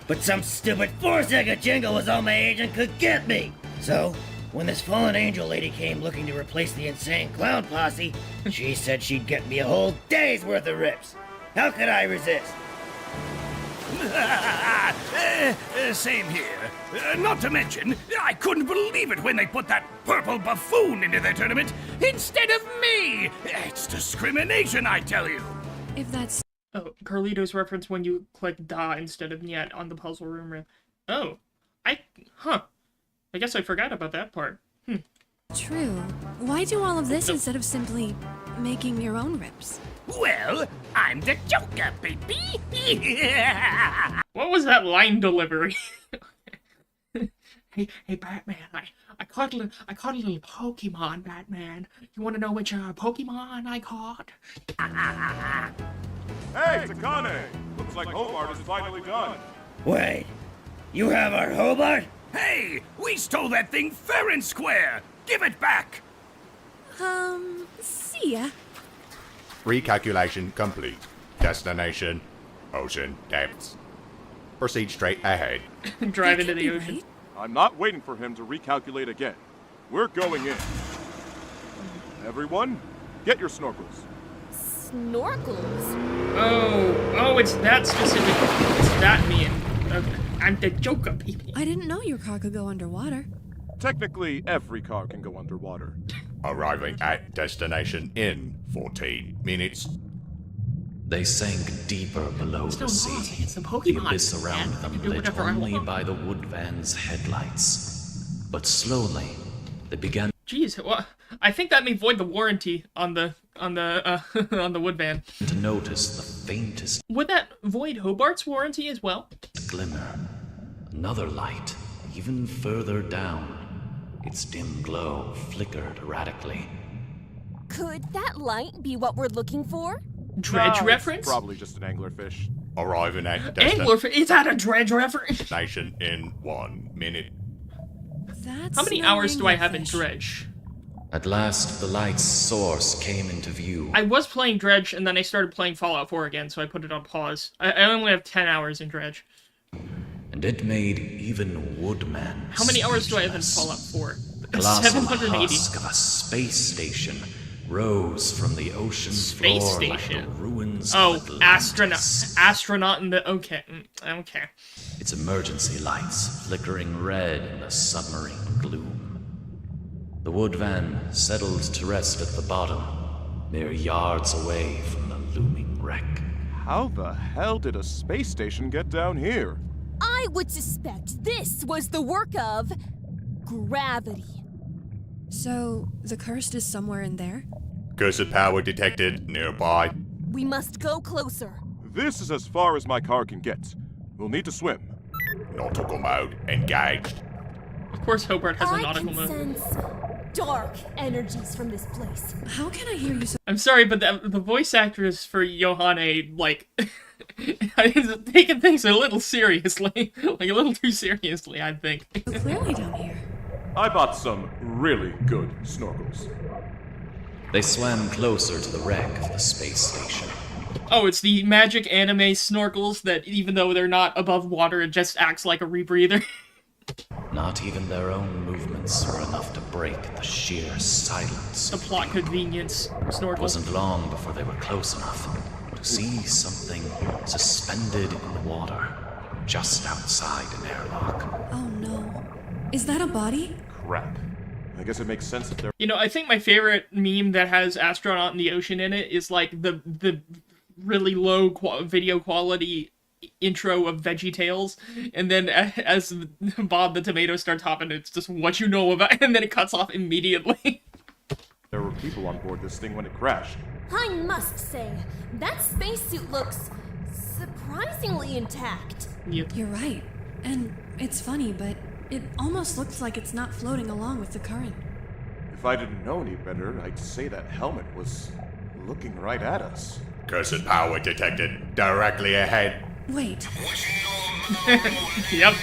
But some stupid 4-second jingle was all my agent could get me. So, when this fallen angel lady came looking to replace the insane clown posse, she said she'd get me a whole day's worth of rips. How could I resist? Same here. Not to mention, I couldn't believe it when they put that purple buffoon into the tournament instead of me. It's discrimination, I tell you. If that's... Oh, Carlito's reference when you click da instead of nyet on the puzzle room. Oh, I guess I forgot about that part. True. Why do all of this instead of simply making your own rips? Well, I'm the Joker, baby. What was that line delivery? Hey, Batman! I caught a little Pokemon, Batman. You want to know which Pokemon I caught? Hey, Takane! Looks like Hobart is finally done. Wait, you have our Hobart? Hey, we stole that thing fair and square. Give it back. See ya. Recalculation complete. Destination, ocean depths. Proceed straight ahead. Drive into the ocean. I'm not waiting for him to recalculate again. We're going in. Everyone, get your snorkels. Snorkels? Oh, it's that specific. It's that mean. Okay. I'm the Joker, baby. I didn't know your car could go underwater. Technically, every car can go underwater. Arriving at destination in 14 minutes. They sank deeper below the sea. It's the Pokemon. abyss around them lit only by the wood van's headlights. But slowly, they began. Jeez, well, I think that may void the warranty on the on the wood van. To notice the faintest Would that void Hobart's warranty as well? glimmer. Another light, even further down. Its dim glow flickered erratically. Could that light be what we're looking for? Dredge No, reference? It's probably just an anglerfish. Arriving at Anglerfish? Is that a dredge reference? destination in 1 minute. That's How many no hours do I have in anglerfish. Dredge? At last, the light's source came into view. I was playing Dredge, and then I started playing Fallout 4 again, so I put it on pause. I only have 10 hours in Dredge. And it made even Woodman. How many hours do I have in speechless. Fallout 4? The colossal 780. husk of a space station rose from the ocean Space floor station. like the ruins Oh, of astronaut. Astronaut in the... Okay. Okay. Its emergency lights flickering red in the submarine gloom. The wood van settled to rest at the bottom, mere yards away from the looming wreck. How the hell did a space station get down here? I would suspect this was the work of gravity. So, the cursed is somewhere in there? Cursed power detected nearby. We must go closer. This is as far as my car can get. We'll need to swim. Nautical mode engaged. Of course Hobart has a I nautical can mode. sense dark energies from this place. How can I hear you so... I'm sorry, but the voice actress for Yohane, like, is taking things a little seriously. Like, a little too seriously, I think. clearly down here? I bought some really good snorkels. They swam closer to the wreck of the space station. Oh, it's the magic anime snorkels that, even though they're not above water, it just acts like a rebreather. Not even their own movements were enough to break the sheer silence. The plot convenience snorkel. It wasn't long before they were close enough to see something suspended in the water just outside an airlock. Oh no. Is that a body? Crap. I guess it makes sense that they're... You know, I think my favorite meme that has astronaut in the ocean in it is like the really low video quality intro of VeggieTales, and then as Bob the Tomato starts hopping, it's just what you know about, and then it cuts off immediately. There were people on board this thing when it crashed. I must say, that spacesuit looks surprisingly intact. Yep. You're right. And it's funny, but it almost looks like it's not floating along with the current. If I didn't know any better, I'd say that helmet was looking right at us. Cursed power detected directly ahead. Wait. Yep.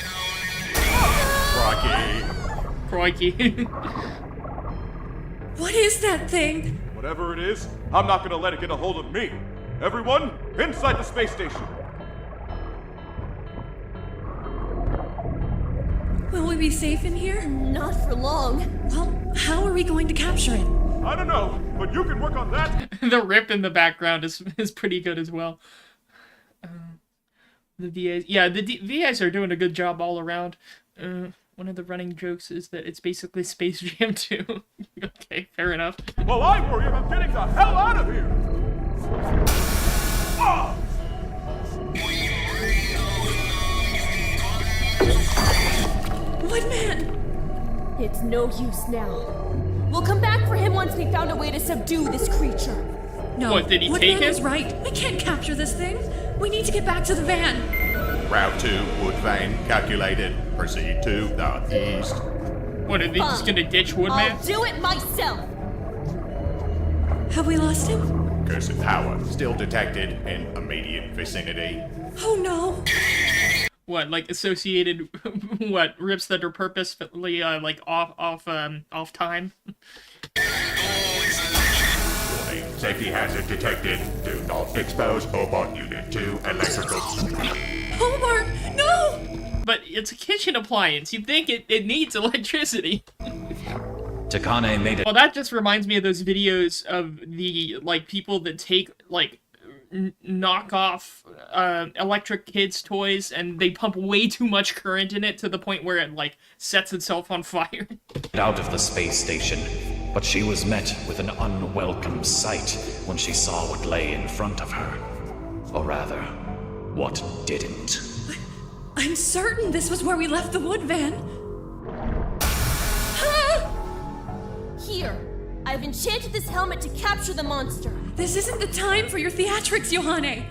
Crikey. What is that thing? Whatever it is, I'm not gonna let it get a hold of me. Everyone, inside the space station. Will we be safe in here? Not for long. Well, how are we going to capture it? I don't know, but you can work on that. The rip in the background is pretty good as well. The VAs, yeah, the VAs are doing a good job all around. One of the running jokes is that it's basically Space Jam 2. Okay, fair enough. Well, I worry about getting the hell out of here. Ah! Woodman! It's no use now. We'll come back for him once we found a way to subdue this creature. No, what, did he Woodman take it? was right. We can't capture this thing. We need to get back to the van. Route to Wood Vein calculated. Proceed to the east. What, are they just gonna ditch Woodman? I'll do it myself. Have we lost him? Cursed power still detected in immediate vicinity. Oh no. What, like associated, what, rips that are purposefully, like off time? Warning, safety hazard detected. Do not expose Hobart Unit to electrical. Hobart, no! But it's a kitchen appliance. You'd think it needs electricity. Takane made it. Well, that just reminds me of those videos of the, like, people that take, like, knock off electric kids' toys and they pump way too much current in it to the point where it, like, sets itself on fire. Out of the space station, but she was met with an unwelcome sight when she saw what lay in front of her. Or rather, what didn't. I'm certain this was where we left the wood van. Here, I've enchanted this helmet to capture the monster. This isn't the time for your theatrics, Johanne.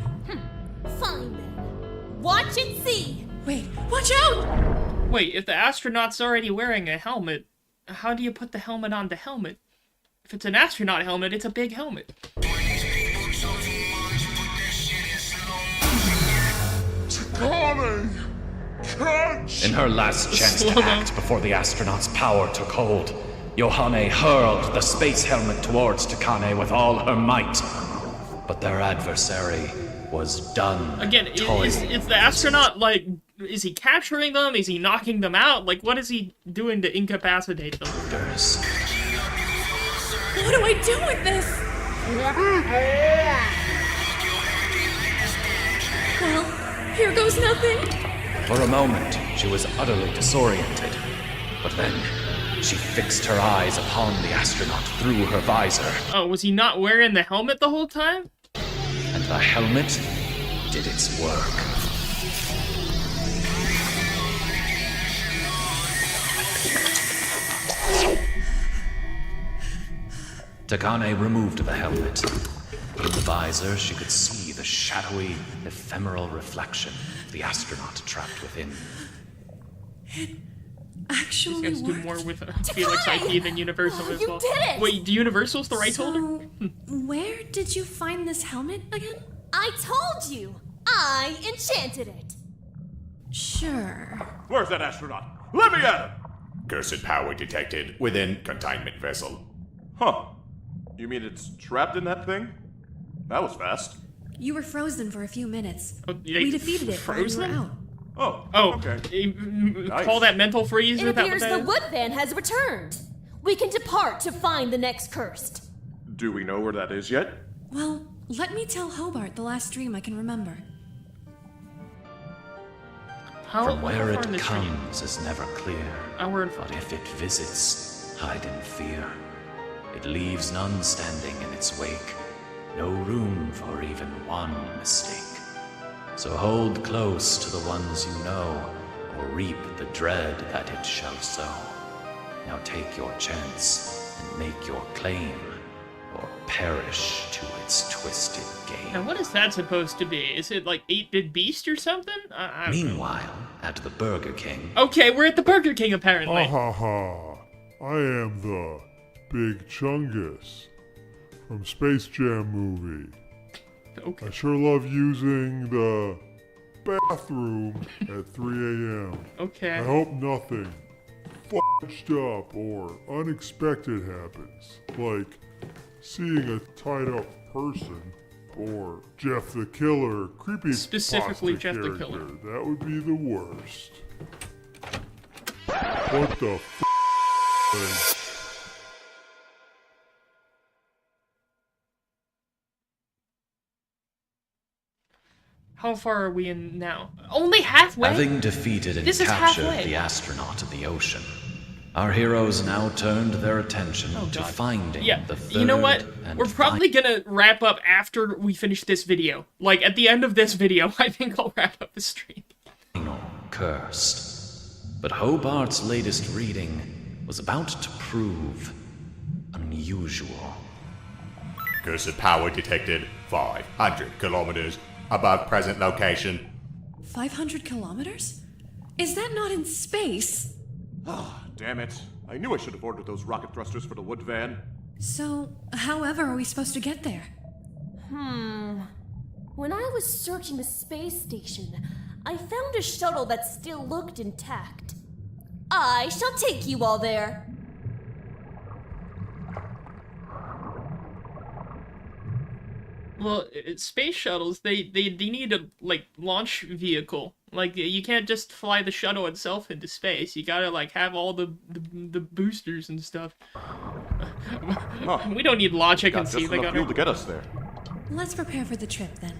Fine then. Watch and see. Wait, watch out! Wait, if the astronaut's already wearing a helmet, how do you put the helmet on the helmet? If it's an astronaut helmet, it's a big helmet. In her last chance to act before the astronaut's power took hold, Johanne hurled the space helmet towards Takane with all her might. But their adversary was done. Again, is the astronaut, like, is he capturing them? Is he knocking them out? Like, what is he doing to incapacitate them? What do I do with this? Well, here goes nothing. For a moment, she was utterly disoriented. But then, she fixed her eyes upon the astronaut through her visor. Oh, was he not wearing the helmet the whole time? And the helmet did its work. Takane removed the helmet. In the visor, she could see the shadowy, ephemeral reflection of the astronaut trapped within. It actually These guys do more with Felix IP than Universal as well. You did it! Wait, Universal's the rights holder? Where did you find this helmet again? I told you! I enchanted it! Sure. Where's that astronaut? Let me at him! Cursed power detected within containment vessel. Huh. You mean it's trapped in that thing? That was fast. You were frozen for a few minutes. Oh, We defeated it while you were frozen? out. Oh, okay. Call that mental freeze? It Is that what appears that the is? wood van has returned. We can depart to find the next cursed. Do we know where that is yet? Well, let me tell Hobart the last dream I can remember. From where how far in it the dream? comes is never clear, but if it visits, hide in fear. It leaves none standing in its wake, no room for even one mistake. So hold close to the ones you know, or reap the dread that it shall sow. Now take your chance and make your claim, or perish to its twisted game. Now, what is that supposed to be? Is it like 8-Bit Beast or something? I don't know. Meanwhile, at the Burger King, Okay, we're at the Burger King apparently. Ha ha ha. I am the Big Chungus from Space Jam movie. Okay. I sure love using the bathroom at 3 a.m. Okay. I hope nothing fudged up or unexpected happens, like seeing a tied up person or Jeff the Killer, creepy Specifically pasta Jeff the character. Killer. That would be the worst. What the f***? How far are we in now? Only halfway? having defeated and This is captured halfway. the astronaut of the ocean, our heroes now turned their attention to God. finding Yeah, the third you know what? and We're probably gonna wrap up after we finish this video. Like, at the end of this video, I think I'll wrap up the stream. final cursed. But Hobart's latest reading was about to prove unusual. Cursed power detected 500 kilometers above present location. 500 kilometers? Is that not in space? Ah, damn it. I knew I should have ordered those rocket thrusters for the wood van. So, however are we supposed to get there? When I was searching the space station, I found a shuttle that still looked intact. I shall take you all there. Well, space shuttles, they need a, like, launch vehicle. Like, you can't just fly the shuttle itself into space. You gotta, like, have all the boosters and stuff. We don't need logic and Got just enough SiIvagunner. fuel to get us there. Let's prepare for the trip then.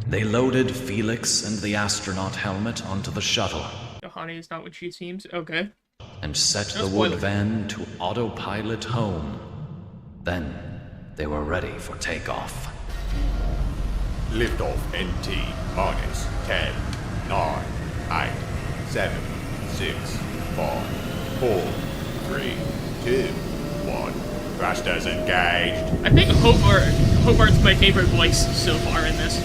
They loaded Felix and the astronaut helmet onto the shuttle Honey is not what she seems. Okay. and set No the wood spoilers. van to autopilot home. Then they were ready for takeoff. Liftoff NT minus 10, 9, 8, 7, 6, 5, 4, 3, 2, 1. Thrusters engaged. I think Hobart's my favorite voice so far in this.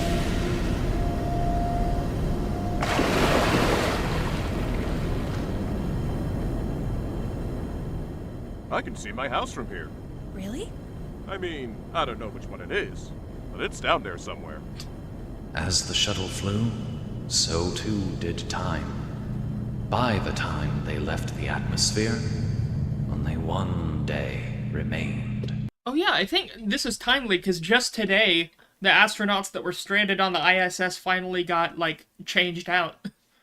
I can see my house from here. Really? I mean, I don't know which one it is, but it's down there somewhere. As the shuttle flew, so too did time. By the time they left the atmosphere, only one day remained. Oh yeah, I think this is timely because just today, the astronauts that were stranded on the ISS finally got, like, changed out.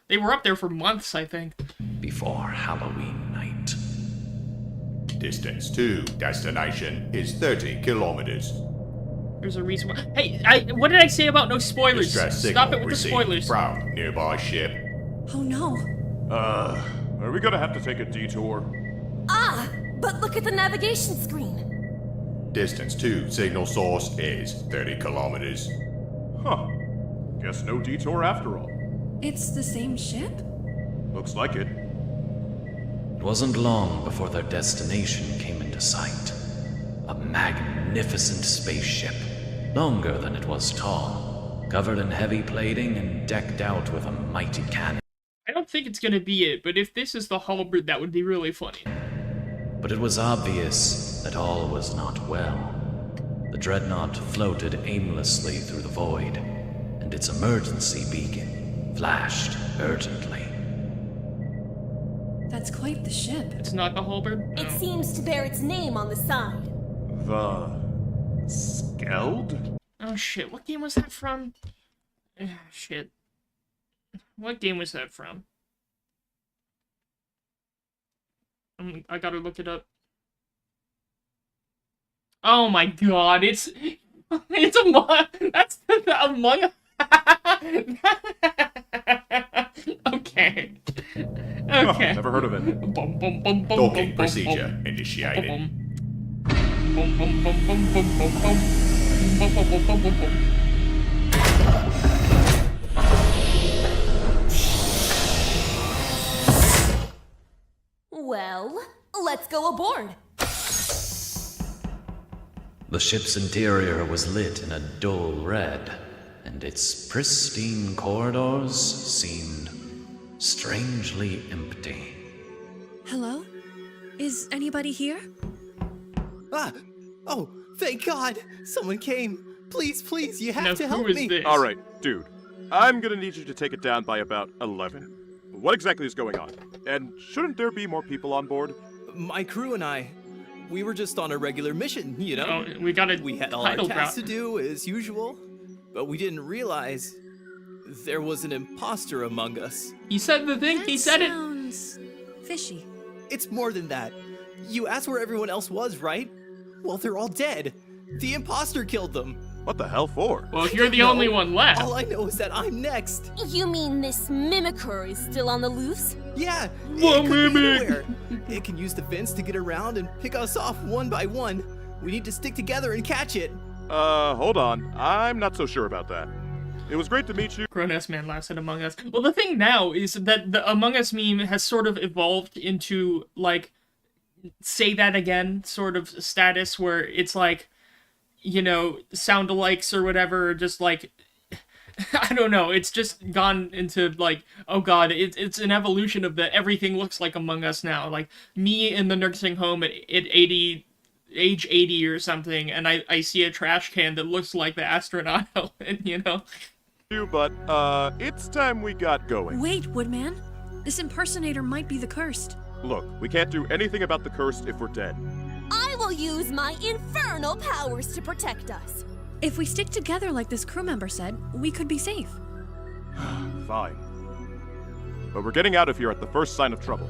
They were up there for months, I think. Before Halloween night. Distance to destination is 30 kilometers. There's a reason why. Hey, what did I say about no spoilers? Distress Stop signal it with the received spoilers. from nearby ship. Oh no. Are we gonna have to take a detour? Ah, but look at the navigation screen. Distance to signal source is 30 kilometers. Huh. Guess no detour after all. It's the same ship? Looks like it. It wasn't long before their destination came into sight. A magnificent spaceship, longer than it was tall, covered in heavy plating and decked out with a mighty cannon. I don't think it's gonna be it, but if this is the Halberd, that would be really funny. But it was obvious that all was not well. The dreadnought floated aimlessly through the void, and its emergency beacon flashed urgently. That's quite the ship. It's not the Halberd? It seems to bear its name on the side. The... Skeld? Oh shit, what game was that from? Shit. What game was that from? I gotta look it up. Oh my god, it's Among that's Among Us. Okay. Okay. Never heard of it. Bum, bum, bum, bum, Docking bum, procedure bum, initiated. bum, bum, bum, bum, bum, bum, bum, bum. Bum, bum, bum, bum, bum, bum. Well, let's go aboard. The ship's interior was lit in a dull red, and its pristine corridors seemed strangely empty. Hello? Is anybody here? Ah! Oh, thank God! Someone came! Please, please, you have to help me! All right, dude. I'm gonna need you to take it down by about 11. What exactly is going on? And shouldn't there be more people on board? My crew and I, we were just on a regular mission, you know? Oh, we had all our tasks to do, as usual, but we didn't realize there was an imposter among us. He said the thing, he said it! Sounds fishy. It's more than that. You asked where everyone else was, right? Well, they're all dead. The imposter killed them. What the hell for? Well, if you're the only one left. All I know is that I'm next. You mean this mimicker is still on the loose? Yeah, What it could be mimic? anywhere. It can use the vents to get around and pick us off one by one. We need to stick together and catch it. Hold on. I'm not so sure about that. It was great to meet you. Grown-ass man laughs at Among Us. Well, the thing now is that the Among Us meme has sort of evolved into, like, say that again sort of status where it's like, you know, sound-alikes or whatever, just like, I don't know, it's just gone into like, oh god, it's an evolution of the everything looks like Among Us now. Like, me in the nursing home at age 80 or something, and I see a trash can that looks like the astronaut, and you know. But, it's time we got going. Wait, Woodman. This impersonator might be the cursed. Look, we can't do anything about the cursed if we're dead. I will use my infernal powers to protect us. If we stick together like this crew member said, we could be safe. Fine. But we're getting out of here at the first sign of trouble.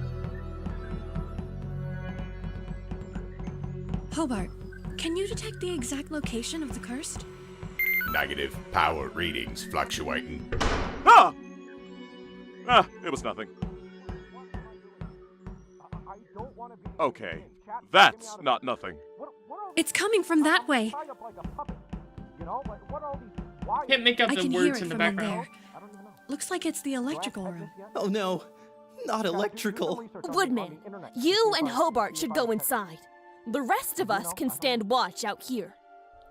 Hobart, can you detect the exact location of the cursed? Negative. Power readings fluctuating. Ah! It was nothing. Okay, that's not nothing. It's coming from that way. Can't make out I the can hear words it in the from in background. there. Looks like it's the electrical room. Oh no, not electrical. Woodman, you and Hobart should go inside. The rest of us can stand watch out here.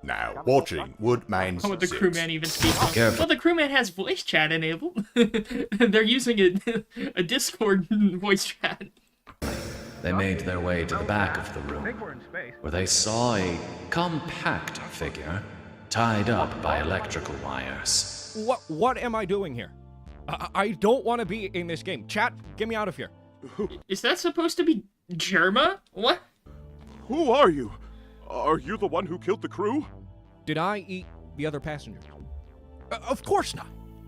Now, watching Woodman's How would the 6. crewman even speak? Careful. Well, the crewman has voice chat enabled. They're using a Discord voice chat. They made their way to the back of the room, where they saw a compact figure tied up by electrical wires. What am I doing here? I don't want to be in this game. Chat, get me out of here. Is that supposed to be Germa? What? Who are you? Are you the one who killed the crew? Did I eat the other passenger? Of course not.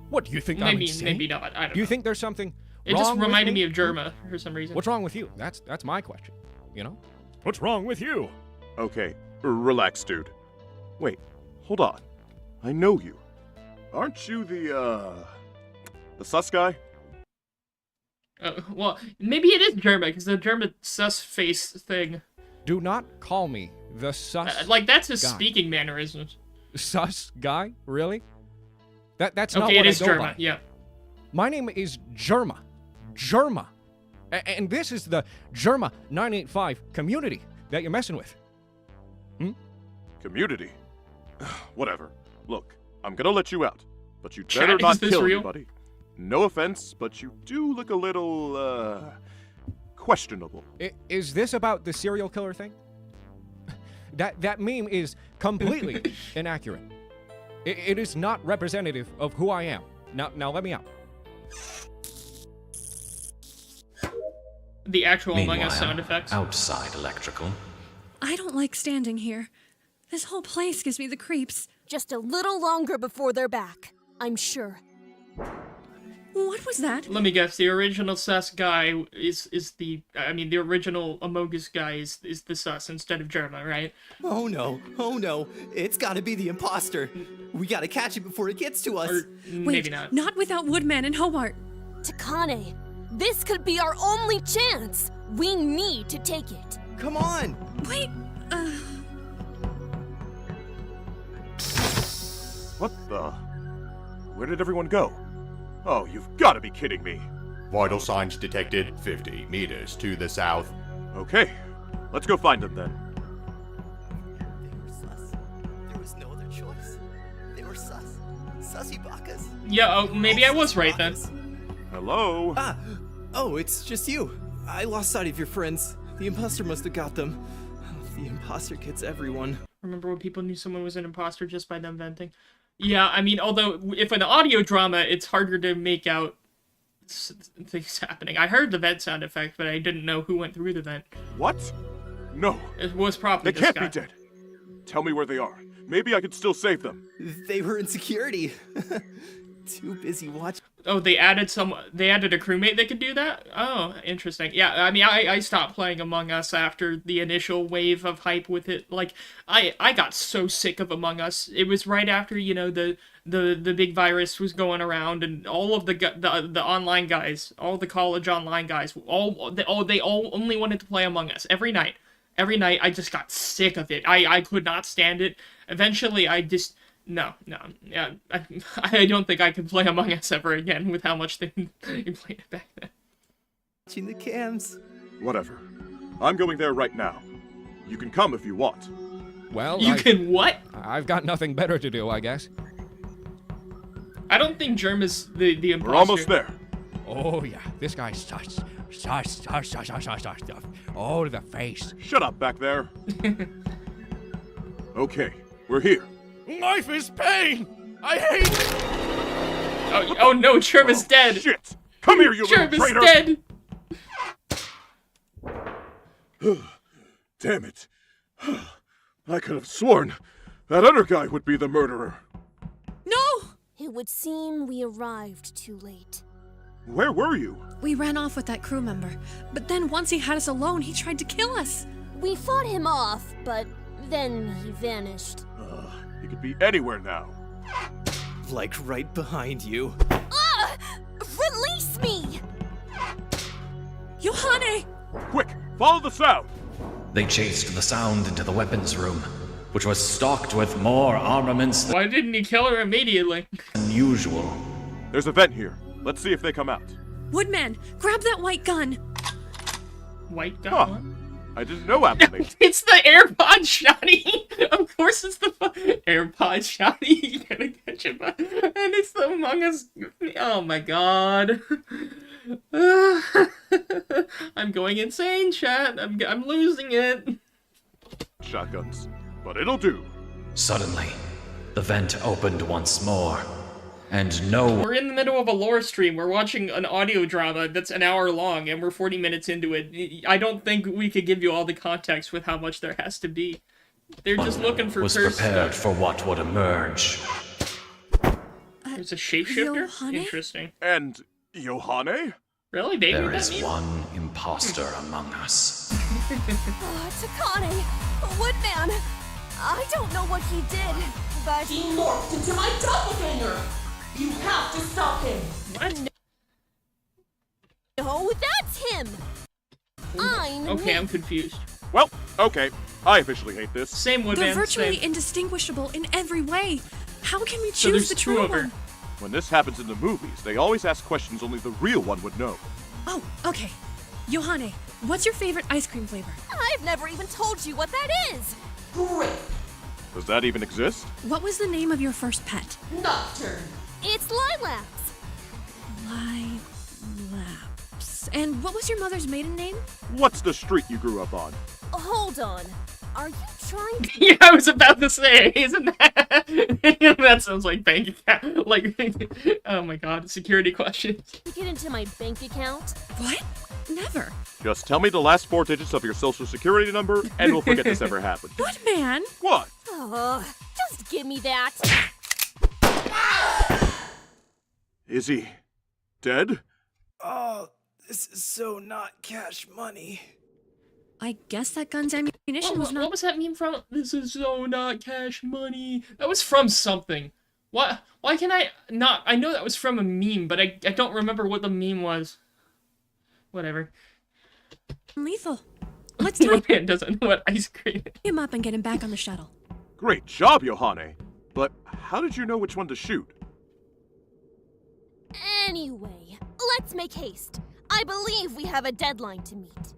What, do you think I'm insane? Maybe not. I don't know. Do you think there's something It wrong just with reminded me? me of Germa for some reason. What's wrong with you? That's my question. You know? What's wrong with you? Okay, relax, dude. Wait, hold on. I know you. Aren't you the sus guy? Well, maybe it is Germa, because the Germa sus face thing. Do not call me the sus like, that's his guy. speaking mannerisms. Sus guy? Really? That's not Okay, what it is I go Germa, by. yeah. My name is Germa. Germa. And this is the Germa 985 community that you're messing with. Community? Whatever. Look, I'm gonna let you out, but you Chat, better not is this kill real? anybody. No offense, but you do look a little, questionable. Is this about the serial killer thing? That meme is completely inaccurate. It is not representative of who I am. Now let me out. The actual Among Meanwhile, Us sound effects. outside electrical, I don't like standing here. This whole place gives me the creeps. Just a little longer before they're back, I'm sure. What was that? Let me guess. The original sus guy is the. I mean, the original Amogus guy is the sus instead of Germa, right? Oh no, it's gotta be the imposter. We gotta catch it before it gets to us. Or maybe not. Not without Woodman and Hobart. Takane, this could be our only chance. We need to take it. Come on. Wait, What the? Where did everyone go? Oh, you've got to be kidding me. Vital signs detected 50 meters to the south. Okay, let's go find them then. They were sus. There was no other choice. They were sus. Sussy bakas. Yeah, oh, maybe I was right then. Hello? Oh, it's just you. I lost sight of your friends. The imposter must have got them. The imposter gets everyone. Remember when people knew someone was an imposter just by them venting? Yeah, I mean, although if an audio drama, it's harder to make out things happening. I heard the vent sound effect, but I didn't know who went through the vent. What? No. It was probably They this can't guy. be dead. Tell me where they are. Maybe I could still save them. They were in security. Too busy watching. Oh, they added a crewmate that could do that? Oh, interesting. Yeah, I mean, I stopped playing Among Us after the initial wave of hype with it. Like, I got so sick of Among Us. It was right after, you know, the big virus was going around, and all of the online guys, all the college online guys, they all only wanted to play Among Us every night. Every night, I just got sick of it. I could not stand it. Eventually, I just... No. Yeah, I don't think I can play Among Us ever again with how much they played it back then. Watching the cams. Whatever. I'm going there right now. You can come if you want. Well, You can what? I've got nothing better to do, I guess. I don't think Germa's the imposter. We're almost there. Oh, yeah. This guy's sus. Oh, to the face. Shut up back there. Okay, we're here. Life is pain! I hate it! Oh no, Germa's dead! Shit! Come here, you little Germa's traitor! dead! Damn it. I could have sworn that other guy would be the murderer. No! It would seem we arrived too late. Where were you? We ran off with that crew member, but then once he had us alone, he tried to kill us. We fought him off, but then he vanished. He could be anywhere now. Like right behind you. Ah! Release me! Yohane! Quick, follow the sound! They chased the sound into the weapons room, which was stocked with more armaments Why didn't he kill her immediately? than usual. There's a vent here. Let's see if they come out. Woodman, grab that white gun. White Huh. gun? I didn't know Applegate. It's the AirPod shotty! Of course it's the AirPod shotty. You gotta catch it. And it's the Among Us. Oh my god. I'm going insane, chat. I'm losing it. Shotguns. But it'll do. Suddenly, the vent opened once more, and We're in the middle of a lore stream. We're watching an audio drama that's an hour long, and we're 40 minutes into it. I don't think we could give you all the context with how much there has to be. They're just looking for was cursed prepared stuff. for what would emerge. There's a shapeshifter? Yohane? Interesting. And Yohane? Really? They knew There that is mean? one imposter among us. Takane! Woodman! I don't know what he did, but... He morphed into my doppelganger! You have to stop him! What? No, that's him! I'm Okay, I'm confused. Well, okay. I officially hate this. Same They're Woodman. virtually Same. indistinguishable in every way. How can we So choose there's the two true of her. one? When this happens in the movies, they always ask questions only the real one would know. Oh, okay. Yohane, what's your favorite ice cream flavor? I've never even told you what that is! Great! Does that even exist? What was the name of your first pet? Nocturne! It's lilacs! Lilaps. And what was your mother's maiden name? What's the street you grew up on? Hold on. Are you trying to... Yeah, I was about to say, isn't that? That sounds like bank account. Like, oh my god, security questions. get into my bank account? What? Never. Just tell me the last 4 digits of your social security number, and we'll forget this ever happened. What, man? What? Don't Just give me that. Is he dead? Oh, this is so not cash money. I guess that gun's ammunition was not. What was that meme from? This is so not cash money. That was from something. What? Why can I not? I know that was from a meme, but I don't remember what the meme was. Whatever. Lethal. Let's tie Man doesn't know what ice cream is. him up and get him back on the shuttle. Great job, Yohane. But how did you know which one to shoot? Anyway, let's make haste. I believe we have a deadline to meet.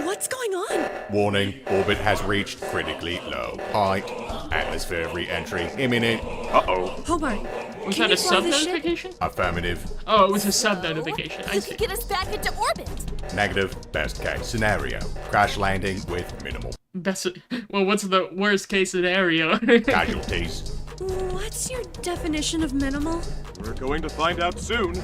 What's going on? Warning, orbit has reached critically low height. Atmosphere re-entry imminent. Uh-oh. Hobart, Was can that you a fly sub the ship? notification? Affirmative. Oh, it was a sub notification. I You see. could get us back into orbit. Negative. Best case scenario. Crash landing with minimal Best. Well, what's the worst case scenario? casualties. What's your definition of minimal? We're going to find out soon.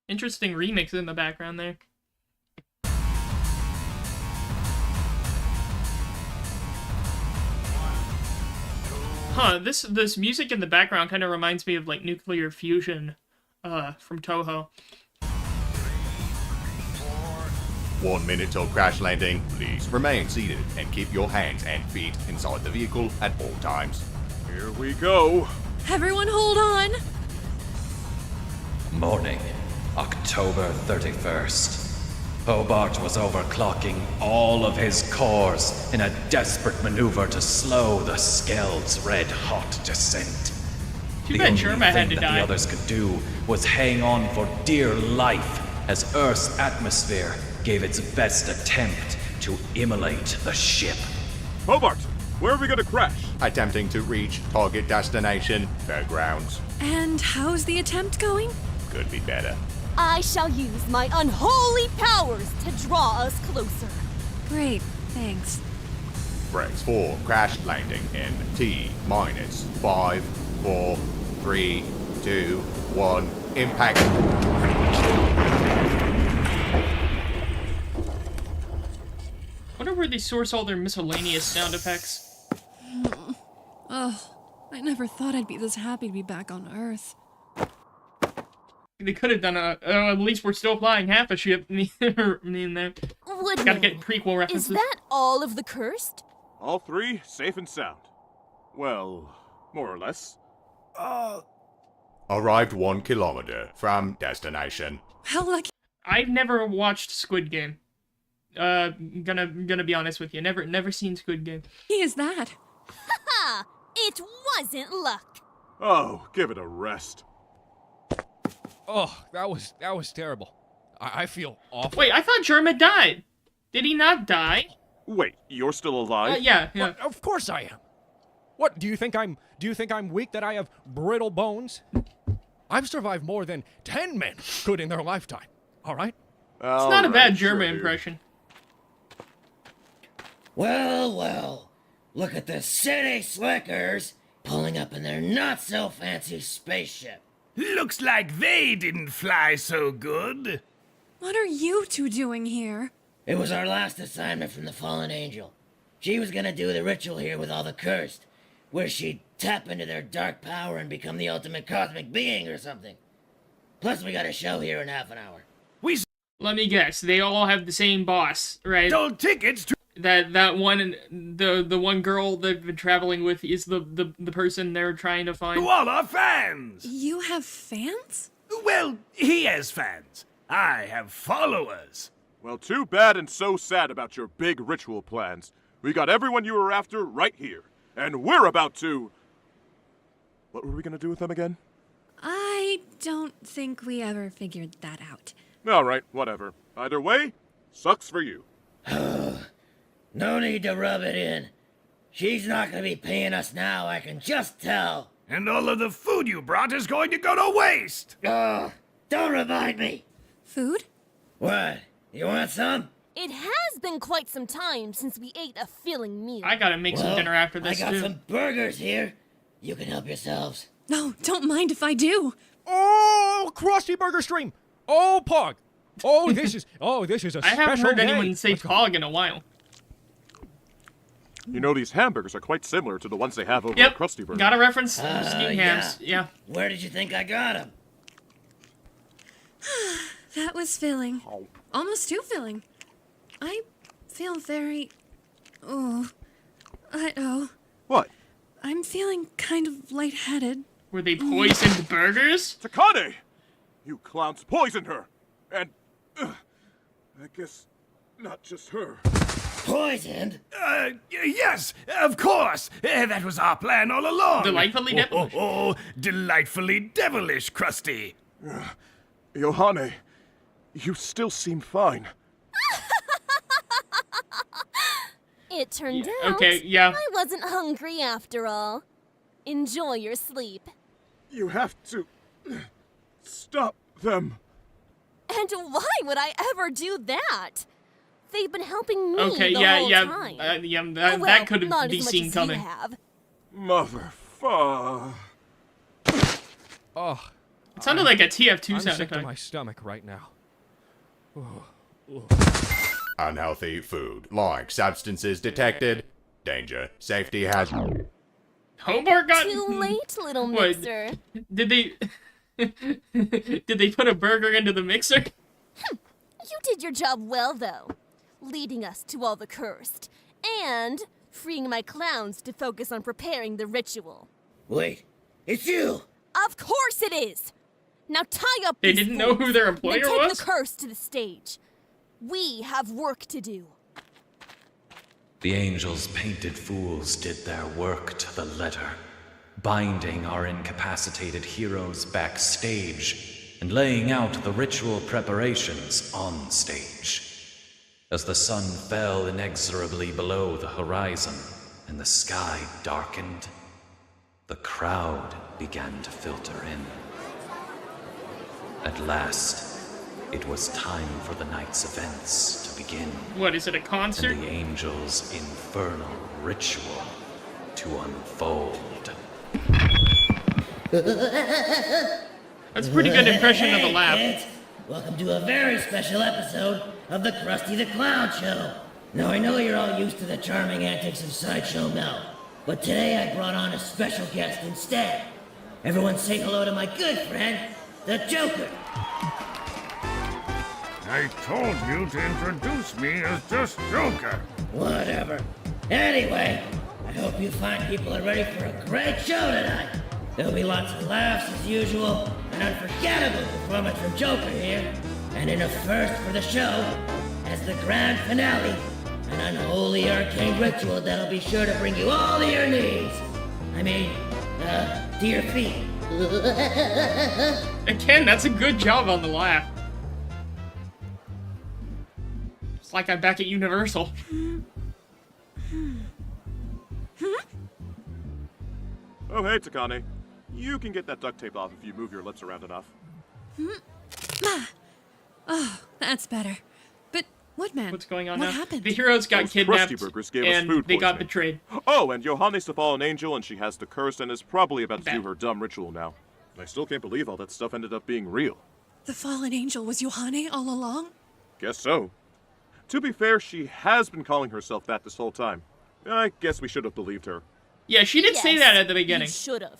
Interesting remix in the background there. Huh, this music in the background kind of reminds me of like Nuclear Fusion from Toho. 1 minute till crash landing. Please remain seated and keep your hands and feet inside the vehicle at all times. Here we go. Everyone hold on. Morning, October 31st. Hobart was overclocking all of his cores in a desperate maneuver to slow the Skeld's red-hot descent. Too The bad only Sherma had thing to that die. the others could do was hang on for dear life as Earth's atmosphere gave its best attempt to immolate the ship. Hobart, where are we gonna crash? Attempting to reach target destination, fairgrounds. And how's the attempt going? Could be better. I shall use my unholy powers to draw us closer. Great, thanks. Brace for crash landing in T minus 5, 4, 3, 2, 1. Impact. Wonder where they source all their miscellaneous sound effects. Oh, I never thought I'd be this happy to be back on Earth. They could have done at least we're still flying half a ship in there. Gotta get prequel references. Is that all of the cursed? All three safe and sound. Well, more or less. Arrived 1 kilometer from destination. How lucky. I've never watched Squid Game. Gonna be honest with you. Never seen Squid Game. Is that? Ha! It wasn't luck. Oh, give it a rest. Oh, that was terrible. I feel awful. Wait, I thought Germa died. Did he not die? Wait, you're still alive? Yeah. Well, of course I am. What, do you think I'm weak that I have brittle bones? I've survived more than 10 men could in their lifetime. All right? It's not a bad Germa impression. Well, well. Look at the city slickers pulling up in their not-so-fancy spaceship. Looks like they didn't fly so good. What are you two doing here? It was our last assignment from the fallen angel. She was gonna do the ritual here with all the cursed, where she'd tap into their dark power and become the ultimate cosmic being or something. Plus, we got a show here in half an hour. Let me guess. They all have the same boss, right? Sold tickets to that one the one girl they've been traveling with is the person they're trying to find. all our fans. You have fans? Well, he has fans. I have followers. Well, too bad and so sad about your big ritual plans. We got everyone you were after right here. And we're about to... What were we gonna do with them again? I don't think we ever figured that out. Alright, whatever. Either way, sucks for you. No need to rub it in. She's not gonna be paying us now, I can just tell. And all of the food you brought is going to go to waste. Oh, don't remind me. Food? What? You want some? It has been quite some time since we ate a filling meal. I gotta make some dinner after this I got too. some burgers here. You can help yourselves. No, don't mind if I do. Oh, Krusty Burger Stream! Oh, Pog! Oh, this is a I special haven't heard day. anyone say Let's go. Pog in a while. You know, these hamburgers are quite similar to the ones they have over Yep. at Krusty Burger. Gotta reference steamed hams. Yeah. Where did you think I got them? That was filling. Almost too filling. I feel very... Oh. What? I'm feeling kind of lightheaded. Were they poisoned burgers? Takane! You clowns poisoned her! And... I guess... not just her. Poisoned? Yes, of course. That was our plan all along. Delightfully devilish. Delightfully devilish, Krusty. Yohane, you still seem fine. It turned Yeah, out okay, yeah. I wasn't hungry after all. Enjoy your sleep. You have to... stop them. And why would I eever do that? They've been helping me Okay, the yeah, whole yeah, time. that Well, could not be as much seen as coming. You have. Motherfucker. Oh, It sounded like a TF2 I'm sound sick to effect. my stomach right now. Unhealthy food. Like substances detected. Danger. Safety hazard. Hobart got... Too late, little What? mixer. Did they... Did they put a burger into the mixer? You did your job well, though. Leading us to all the cursed. And freeing my clowns to focus on preparing the ritual. Wait, it's you! Of course it is! Now tie up They these didn't know who fools their and employer take was? the curse to the stage. We have work to do. The angels' painted fools did their work to the letter, binding our incapacitated heroes backstage and laying out the ritual preparations on stage. As the sun fell inexorably below the horizon and the sky darkened, the crowd began to filter in. At last, it was time for the night's events to begin. What, is it a concert? And the angels' infernal ritual to unfold. That's a pretty good impression of the laugh. Kids, welcome to a very special episode of the Krusty the Clown Show. Now I know you're all used to the charming antics of Sideshow Mel, but today I brought on a special guest instead. Everyone say hello to my good friend, the Joker. I told you to introduce me as just Joker. Whatever. Anyway, I hope you fine people are ready for a great show tonight. There'll be lots of laughs as usual, an unforgettable performance from Joker here, and in a first for the show, as the grand finale, an unholy arcane ritual that'll be sure to bring you all to your knees. I mean, to your feet. Again, that's a good job on the laugh. It's like I'm back at Universal. Oh, hey, Takane. You can get that duct tape off if you move your lips around enough. Oh, that's better. But what, man? What's going on what now? happened? The heroes got Those kidnapped, Krusty Burgers gave us and food they got poisoning. betrayed. Oh, and Yohane's the fallen angel, and she has the curse and is probably about to do her dumb ritual now. I still can't believe all that stuff ended up being real. The fallen angel was Yohane all along? Guess so. To be fair, she has been calling herself that this whole time. I guess we should have believed her. Yeah, she did say Yes, that at the beginning. You should have.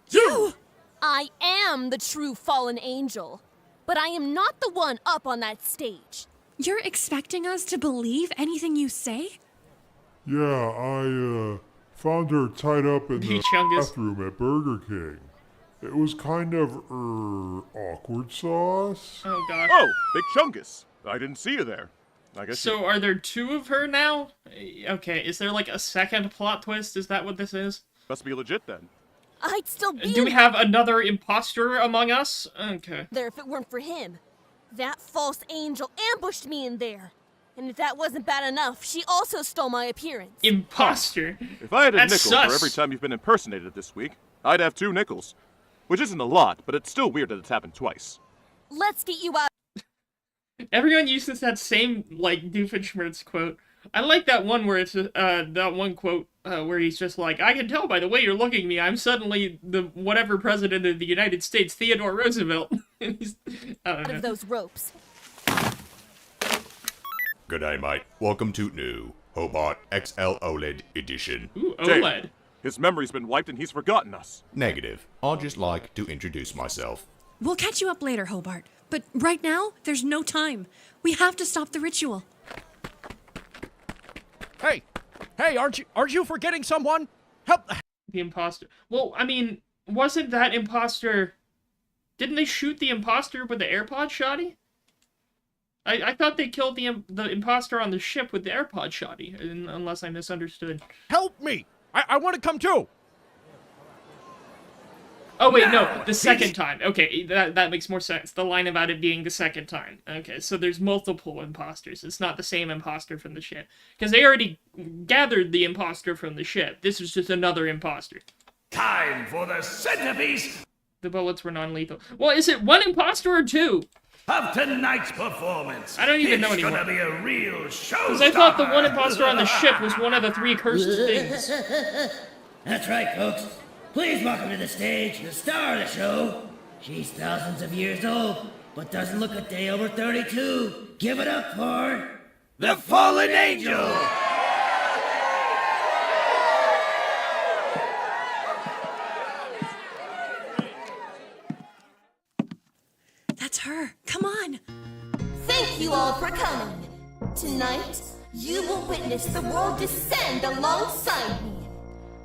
You! I am the true fallen angel, but I am not the one up on that stage. You're expecting us to believe anything you say? Yeah, I found her tied up in the Chungus. bathroom at Burger King. It was kind of, awkward sauce. Oh, gosh. Oh, Big Chungus. I didn't see you there. I guess So are there two of her now? Okay, is there like a second plot twist? Is that what this is? Must be legit then. I'd still be Do we have another imposter among us? Okay. there if it weren't for him. That false angel ambushed me in there. And if that wasn't bad enough, she also stole my appearance. Imposter. If I had a That's nickel sus. for every time you've been impersonated this week, I'd have 2 nickels. Which isn't a lot, but it's still weird that it's happened twice. Let's get you out. Everyone uses that same, like, Doofenshmirtz quote. I like that one where it's, that one quote, where he's just like, I can tell by the way you're looking at me, I'm suddenly the whatever president of the United States, Theodore Roosevelt. He's, I don't Out know. of those ropes. G'day, mate. Welcome to new Hobart XL OLED edition. Ooh, Jake, OLED. his memory's been wiped and he's forgotten us. Negative. I'd just like to introduce myself. We'll catch you up later, Hobart. But right now, there's no time. We have to stop the ritual. Hey, aren't you forgetting someone? Help! The imposter. Well, I mean, wasn't that imposter... Didn't they shoot the imposter with the AirPod shotty? I thought they killed the imposter on the ship with the AirPod shotty, unless I misunderstood. Help me! I want to come too! Oh wait, no, the second time. Okay, that makes more sense. The line about it being the second time. Okay, so there's multiple imposters. It's not the same imposter from the ship. Because they already gathered the imposter from the ship. This was just another imposter. Time for the centerpiece The bullets were non-lethal. Well, is it one imposter or two? of tonight's performance. I don't even know anymore. It's gonna be a real show. Because I thought the one imposter on the ship was one of the 3 cursed things. That's right, folks. Please welcome to the stage the star of the show. She's thousands of years old, but doesn't look a day over 32. Give it up for... The Fallen Angel! That's her. Come on. Thank you all for coming. Tonight, you will witness the world descend alongside me.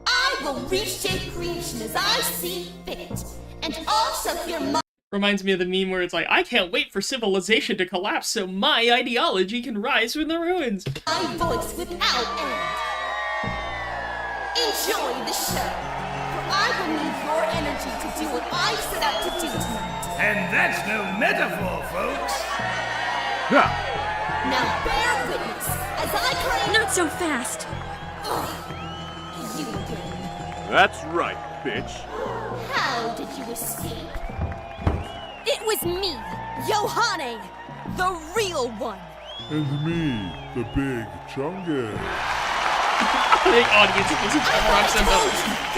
I will reshape creation as I see fit, and all shall hear my Reminds me of the meme where it's like, I can't wait for civilization to collapse so my ideology can rise from the ruins. voice without end. Enjoy the show, for I will need your energy to do what I set out to do tonight. And that's no metaphor, folks. Now bear witness as I claim... Not so fast. You again. That's right, bitch. How did you escape? It was me, Yohane, the real one. And me, the big Chungus. The audience erupts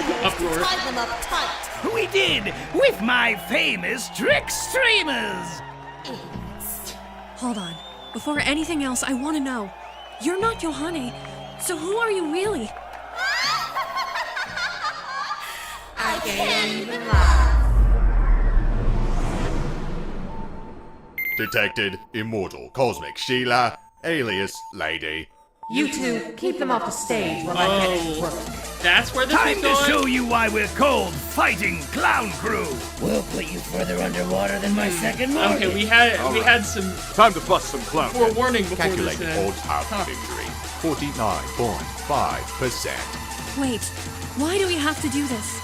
into uproar. Tie them up tight. We did, with my famous trick streamers. Hold on. Before anything else, I want to know. You're not Yohane, so who are you really? I can't even lie. Detected Immortal Cosmic Sheila, alias Lady. You two, keep them off the stage while I get to work. That's where this Time is to going? show you why we're called Fighting Clown Crew. We'll put you further underwater than my second mortgage. Okay, we had some Time to bust some clown. forewarning before Calculated this. odds of victory, 49.5%. Wait, why do we have to do this?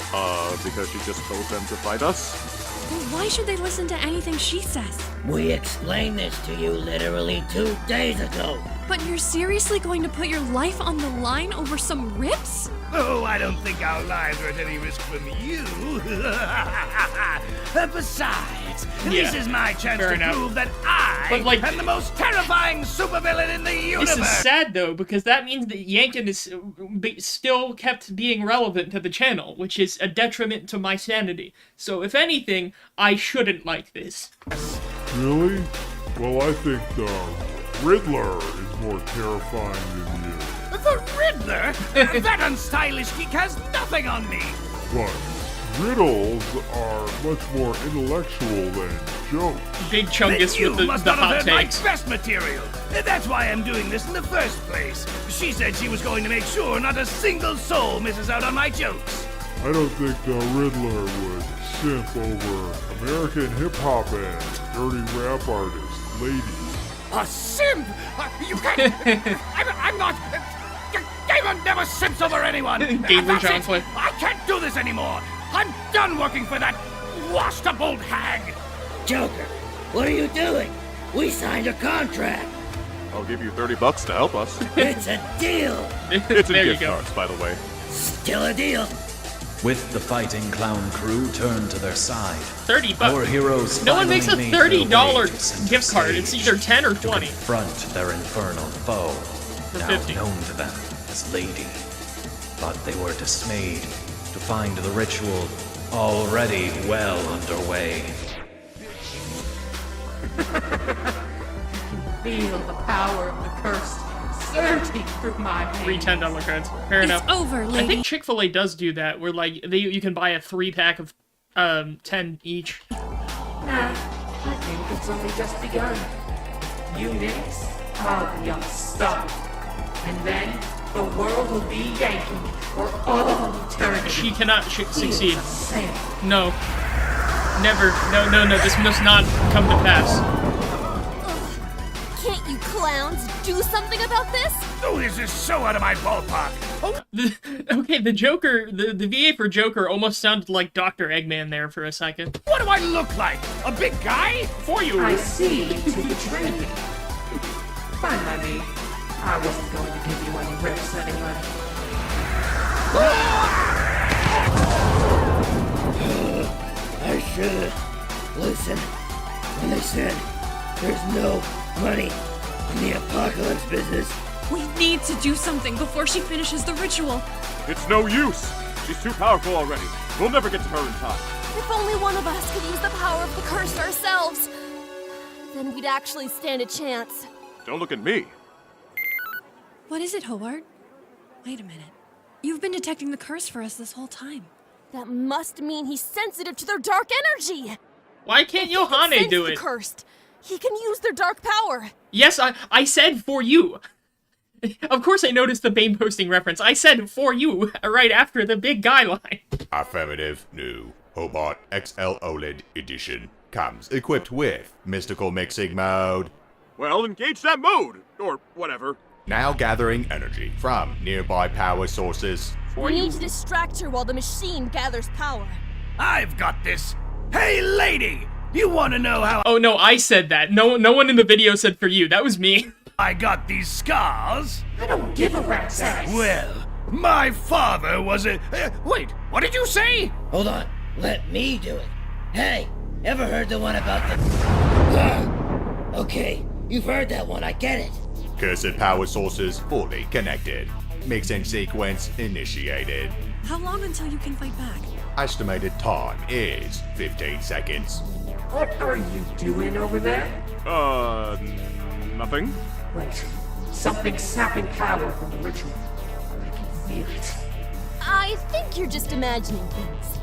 Because she just told them to fight us? Well, why should they listen to anything she says? We explained this to you literally 2 days ago. But you're seriously going to put your life on the line over some rips? Oh, I don't think our lives are at any risk from you. Besides, this is my chance fair to enough. prove that I But, like, am the most terrifying supervillain in the universe. This is sad though, because that means that Yankin is still kept being relevant to the channel, which is a detriment to my sanity. So if anything, I shouldn't like this. Really? Well, I think the Riddler is more terrifying than you. The Riddler? That unstylish geek has nothing on me. But riddles are much more intellectual than jokes. Big Then Chungus you with the must not have hot heard my takes. best material. That's why I'm doing this in the first place. She said she was going to make sure not a single soul misses out on my jokes. I don't think the Riddler would simp over American hip-hop and dirty rap artists, ladies. A simp? You can't. I'm not. Gamer never simps over anyone. Gamer That's it. Johnson. I can't do this anymore. I'm done working for that washed-up old hag. Joker, what are you doing? We signed a contract. I'll give you $30 to help us. It's a deal. It's in There you gift go. cards, by the way. Still a deal. With the Fighting Clown Crew turned to their side, $30. our heroes No one makes a finally made their way $30 to center gift card. It's stage either 10 or to 20. confront their infernal foe, now 50. known to them as Lady. But they were dismayed to find the ritual already well underway. Feel the power of the curse surging through my veins. Free $10 cards. Fair It's enough. over, I lady. think Chick-fil-A does do that, where like you can buy a 3-pack of 10 each. Nah, I think it's only just begun. Unix, I'll be unstoppable. And then the world will be Yankee for all eternity. She cannot succeed. Insane. No. Never. No, this must not come to pass. Can't you clowns do something about this? Oh, this is so out of my ballpark. Okay, the Joker, the VA for Joker almost sounded like Dr. Eggman there for a second. What do I look like? A big guy? For you. I see you to betray me. Fine by me. I wasn't going to give you any rips anyway. I should listen when they said there's no money in the apocalypse business. We need to do something before she finishes the ritual. It's no use. She's too powerful already. We'll never get to her in time. If only one of us could use the power of the curse ourselves, then we'd actually stand a chance. Don't look at me. What is it, Hobart? Wait a minute. You've been detecting the curse for us this whole time. That must mean he's sensitive to their dark energy. Why can't Yohane do it? The cursed. He can use their dark power. Yes, I said for you. Of course I noticed the Bane posting reference. I said for you right after the big guy line. Affirmative. New Hobart XL OLED edition comes equipped with mystical mixing mode. Well, engage that mode, or whatever. Now gathering energy from nearby power sources. We need to distract her while the machine gathers power. I've got this. Hey, lady! You want to know how? Oh no, I said that. No one in the video said for you. That was me. I got these scars? I don't give a rat's ass. Well, my father was a... wait, what did you say? Hold on, let me do it. Hey, ever heard the one about the... Okay, you've heard that one, I get it. Cursed power sources fully connected. Mixing sequence initiated. How long until you can fight back? Estimated time is 15 seconds. What are you doing over there? Nothing. Wait, something's sapping power from the ritual. I can feel it. I think you're just imagining things.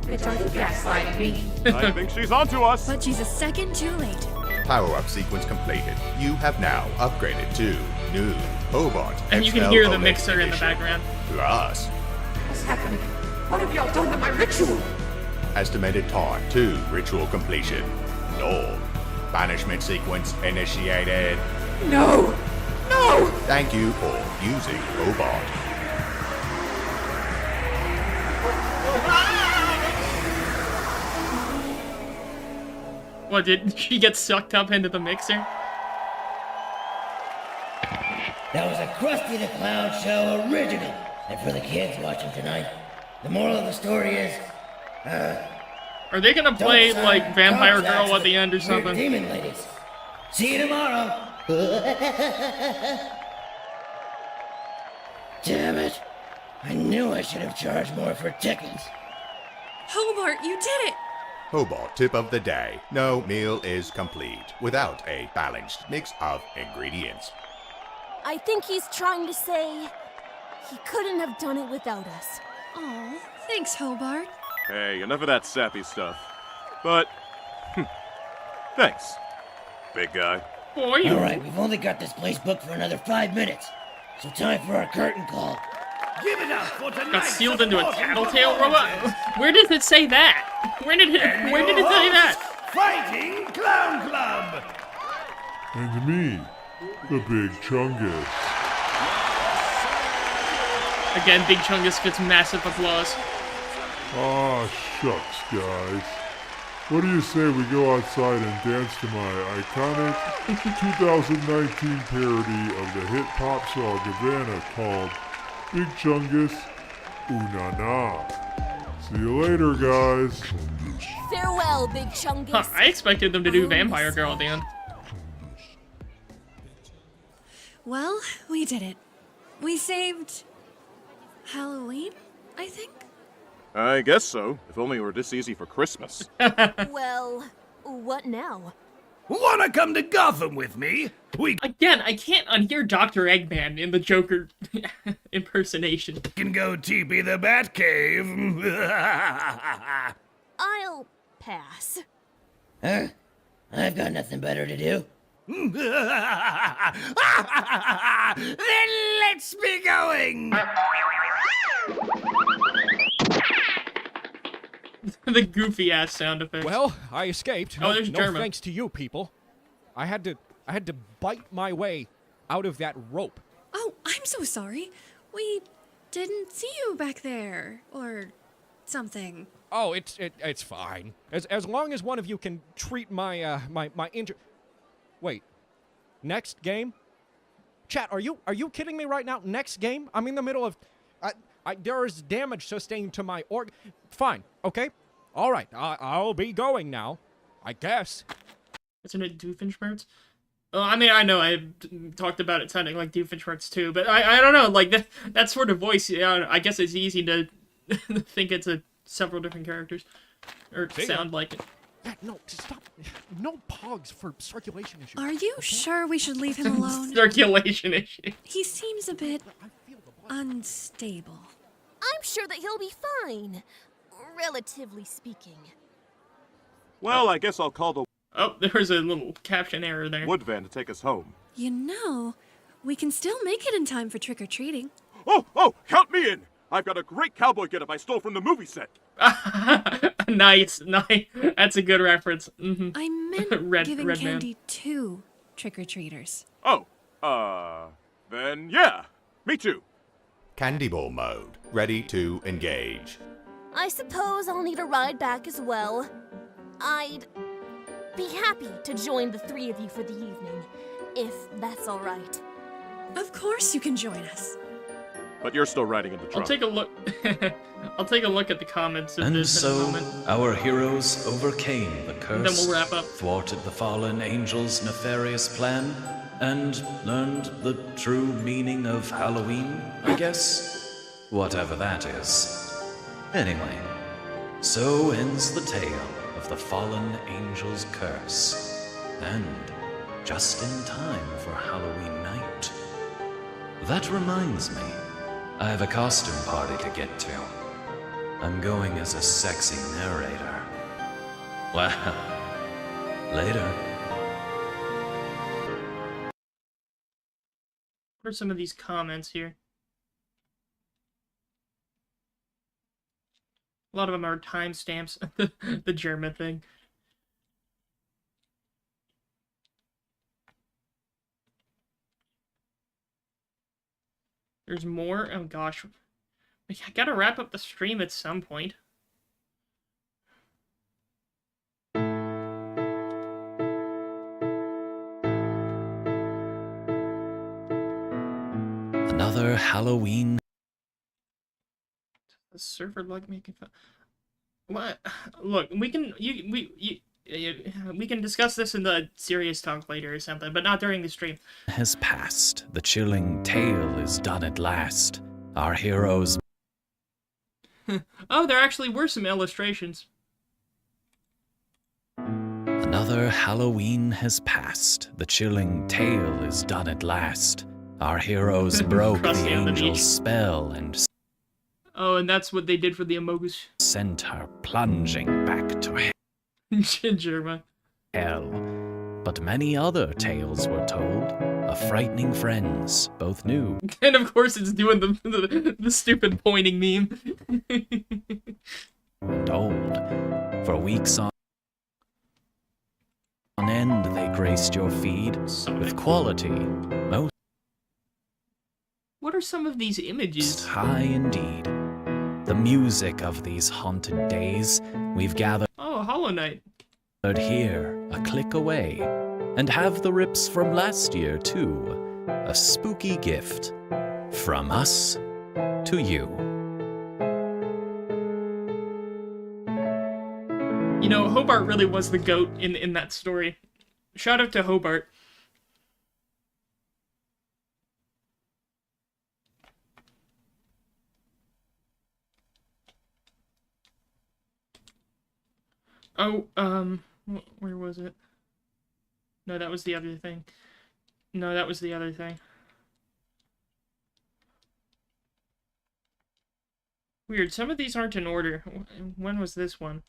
Bitch, are you gaslighting me? I think she's onto us. But she's a second too late. Power-up sequence completed. You have now upgraded to new Hobart And you can XL hear the OLED mixer in the edition. background. Plus, What's happening? What have y'all done to my ritual? estimated time to ritual completion. Null. Banishment sequence initiated. No! No! Thank you for using Hobart. What, did she get sucked up into the mixer? That was a Krusty the Clown show original. And for the kids watching tonight, the moral of the story is, Are they gonna play, don't like, sign Vampire contracts Girl at the with end or weird something? demon ladies. See you tomorrow. Damn it. I knew I should have charged more for tickets. Hobart, you did it! Hobart tip of the day. No meal is complete without a balanced mix of ingredients. I think he's trying to say he couldn't have done it without us. Oh, thanks, Hobart. Hey, enough of that sappy stuff. But, thanks, big guy. For you. Alright, we've only got this place booked for another 5 minutes. So time for our curtain call. Give it up for tonight. Got sealed into a tattletale robot? Where does it say that? Where did it say that? Fighting Clown Club. And me, the Big Chungus. Again, Big Chungus gets massive applause. Ah, shucks, guys. What do you say we go outside and dance to my iconic 2019 parody of the hit pop song Havana called Big Chungus Ooh Na Na. See you later, guys. Farewell, Big Chungus. Huh, I expected them to do Vampire Girl at the end. Well, we did it. We saved Halloween, I think? I guess so. If only it were this easy for Christmas. Well, what now? Wanna come to Gotham with me? Again, I can't unhear Dr. Eggman in the Joker impersonation. Can go TP the Batcave. I'll pass. Huh? I've got nothing better to do. Then let's be going! The goofy ass sound effect. Well, I escaped. Oh, there's no German. thanks to you people. I had to bite my way out of that rope. Oh, I'm so sorry. We didn't see you back there, or something. Oh, it's fine. As long as one of you can treat my my injury. Wait, next game? Chat, are you kidding me right now? Next game? I'm in the middle of. There is damage sustained to my org. Fine, okay, all right. I'll be going now, I guess. Isn't it Doofenshmirtz? Well, I mean, I know I talked about it sounding like Doofenshmirtz too, but I don't know, like that sort of voice. Yeah, I guess it's easy to think it's several different characters, or sound like it. Yeah, no, stop. No pogs for circulation issues. Are you sure we should leave him alone? Circulation issue. He seems a bit unstable. I'm sure that he'll be fine, relatively speaking. Well, I guess I'll call the Oh, there was a little caption error there. wood van to take us home. You know, we can still make it in time for trick-or-treating. Oh, count me in! I've got a great cowboy getup I stole from the movie set. Nice. That's a good reference. Mm-hmm. I meant giving Red candy to trick-or-treaters. Oh, then yeah, me too. Candy ball mode. Ready to engage. I suppose I'll need a ride back as well. I'd be happy to join the three of you for the evening, if that's all right. Of course you can join us. But you're still riding in the trunk. I'll take a look. I'll take a look at the comments of And this in a so, moment. our heroes overcame the curse, Then we'll wrap up. thwarted the fallen angel's nefarious plan, and learned the true meaning of Halloween, I guess? Whatever that is. Anyway, so ends the tale of the fallen angel's curse. And just in time for Halloween night. That reminds me, I have a costume party to get to. I'm going as a sexy narrator. Well, later. What are some of these comments here? A lot of them are timestamps. The German thing. There's more? Oh gosh. I gotta wrap up the stream at some point. Another Halloween. The server like making fun. What? Look, we can we can discuss this in the serious talk later or something, but not during the stream. Has passed. The chilling tale is done at last. Our heroes. Oh, there actually were some illustrations. Another Halloween has passed. The chilling tale is done at last. Our heroes broke the Crusty on the angel's beach. spell and Oh, and that's what they did for the Amogus. sent her plunging back to German. hell. But many other tales were told of frightening friends, both new And of course it's doing the stupid pointing meme. and old. For weeks on end, they graced your feed with quality, most What are some of these images? high indeed. The music of these haunted days we've gathered Oh, Hollow Knight. here, a click away, and have the rips from last year too. A spooky gift from us to you. You know, Hobart really was the GOAT in that story. Shout out to Hobart. Oh, where was it? No, that was the other thing. No, that was the other thing. Weird, some of these aren't in order. When was this one?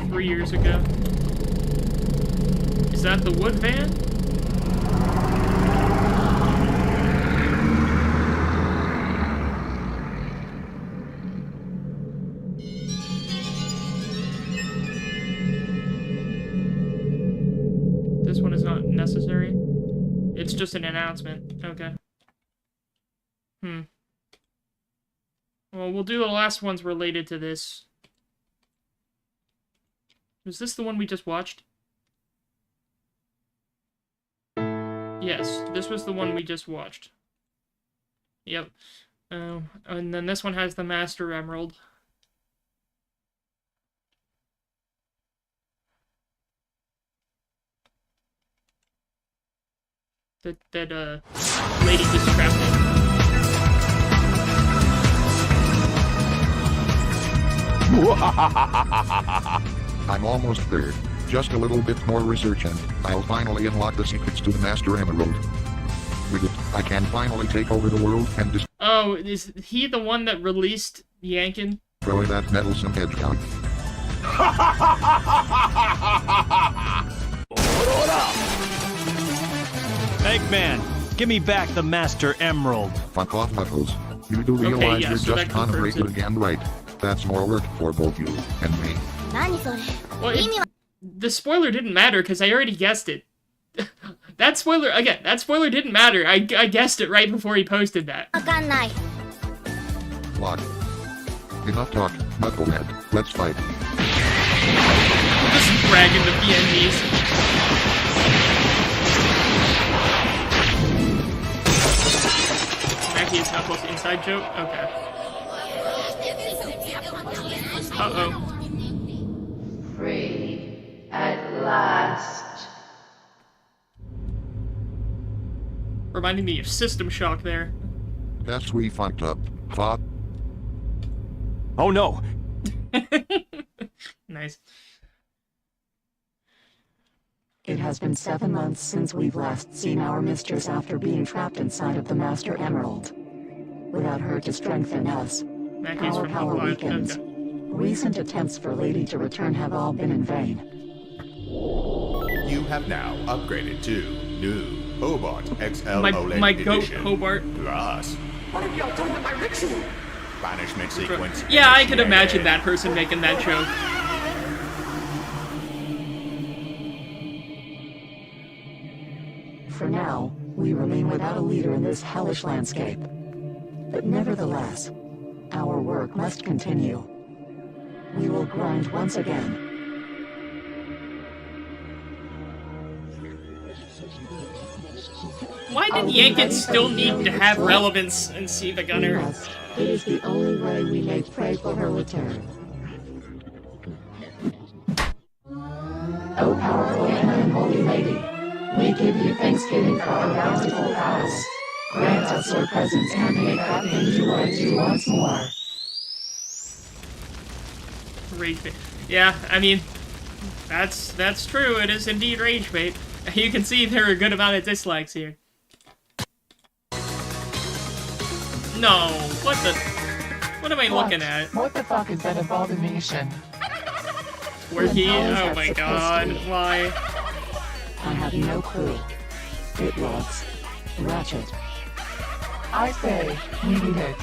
Three years ago. Is that the wood van? This one is not necessary. It's just an announcement. Okay. Well, we'll do the last ones related to this. Was this the one we just watched? Yes, this was the one we just watched. Yep. And then this one has the Master Emerald. That lady just trapped in. I'm almost there. Just a little bit more research and I'll finally unlock the secrets to the Master Emerald. With it, I can finally take over the world and Oh, is he the one that released Yankin? destroy that meddlesome hedgehog. Eggman, give me back the Master Emerald. Fuck off, Knuckles. You do realize you're just converted again, right? That's more work for both you and me. Well, the spoiler didn't matter because I already guessed it. That spoiler didn't matter. I guessed it right before he posted that. What? Enough talk, Knucklehead. Let's fight. Just bragging the PNGs. Mackie is Knuckles' inside joke? Okay. Uh-oh. Free at last. Reminding me of System Shock there. Guess we fucked up. Fuck. Oh no! Nice. It has been 7 months since we've last seen our mistress after being trapped inside of the Master Emerald. Without her to strengthen us, Mackey's our from power Hawaii. weakens. Okay. Recent attempts for Lady to return have all been in vain. You have now upgraded to new Hobart XL My OLED goat edition. Hobart. Plus, What have y'all done with my ritual? banishment sequence. Yeah, I could imagine that person making that joke. For now, we remain without a leader in this hellish landscape. But nevertheless, our work must continue. We will grind once again. Why did Yankin still need to have relevance in SiIvagunner? Yes, it is the only way we may pray for her return. O powerful and holy lady, we give you thanksgiving for our bountiful house. Grant us your presence and make that enjoy you once more. Rage bait. Yeah, I mean, that's true. It is indeed rage bait. You can see there are a good amount of dislikes here. No, what am I looking at? What the fuck is that abomination? Where he? Oh my god, why? I have no clue. It was Ratchet. I say, we need it.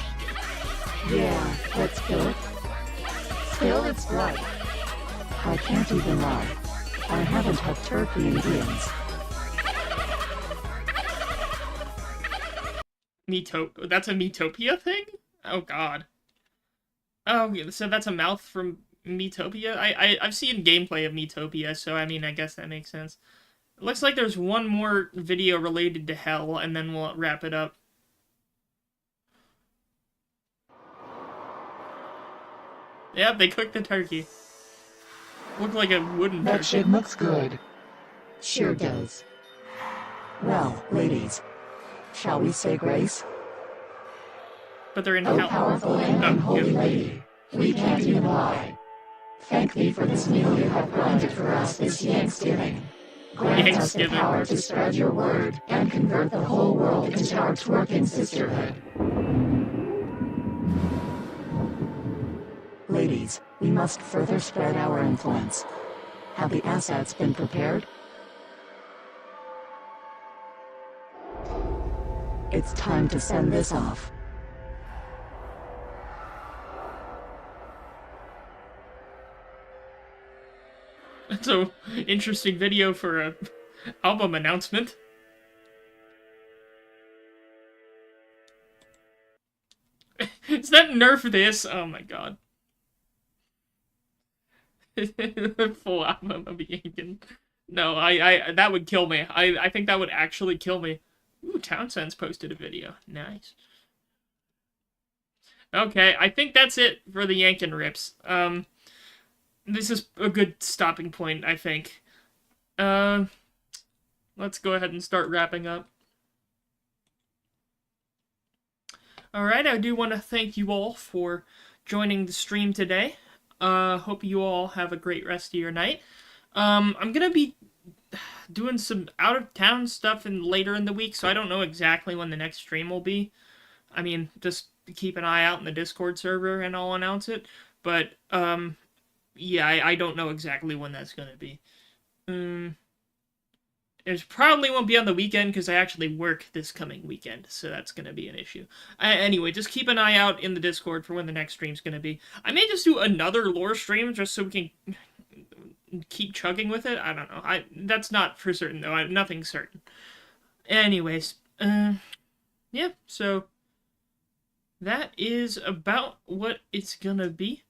Yeah, let's kill it. Spill its blood. I can't even lie. I haven't had turkey in eons. That's a Metopia thing? Oh god. Oh, so that's a mouth from Metopia? I've seen gameplay of Metopia, so I mean, I guess that makes sense. It looks like there's one more video related to Hell, and then we'll wrap it up. Yeah, they cooked the turkey. Looked like a wooden That turkey. shit looks good. Sure does. Well, ladies, shall we say grace? But they're in O Hell. powerful and Oh, holy good. lady, We can't even lie. Thank thee for this meal you have granted for us this Thanksgiving. Grant us the power to spread your word and convert the whole world into our twerking sisterhood. Ladies, we must further spread our influence. Have the assets been prepared? It's time to send this off. That's an interesting video for a album announcement. Is that Nerf this? Oh my god. Full album of Yankin. No, I that would kill me. I think that would actually kill me. Ooh, Townsend's posted a video. Nice. Okay, I think that's it for the Yankin rips. This is a good stopping point, I think. Let's go ahead and start wrapping up. Alright, I do want to thank you all for joining the stream today. Hope you all have a great rest of your night. I'm gonna be doing some out-of-town stuff later in the week, so I don't know exactly when the next stream will be. I mean, just keep an eye out in the Discord server and I'll announce it. But, yeah, I don't know exactly when that's gonna be. It probably won't be on the weekend because I actually work this coming weekend, so that's going to be an issue. Anyway, just keep an eye out in the Discord for when the next stream's going to be. I may just do another lore stream just so we can keep chugging with it. I don't know. That's not for certain, though. Nothing's certain. Anyways, yeah, so that is about what it's going to be,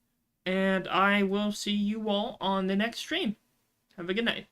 and I will see you all on the next stream. Have a good night.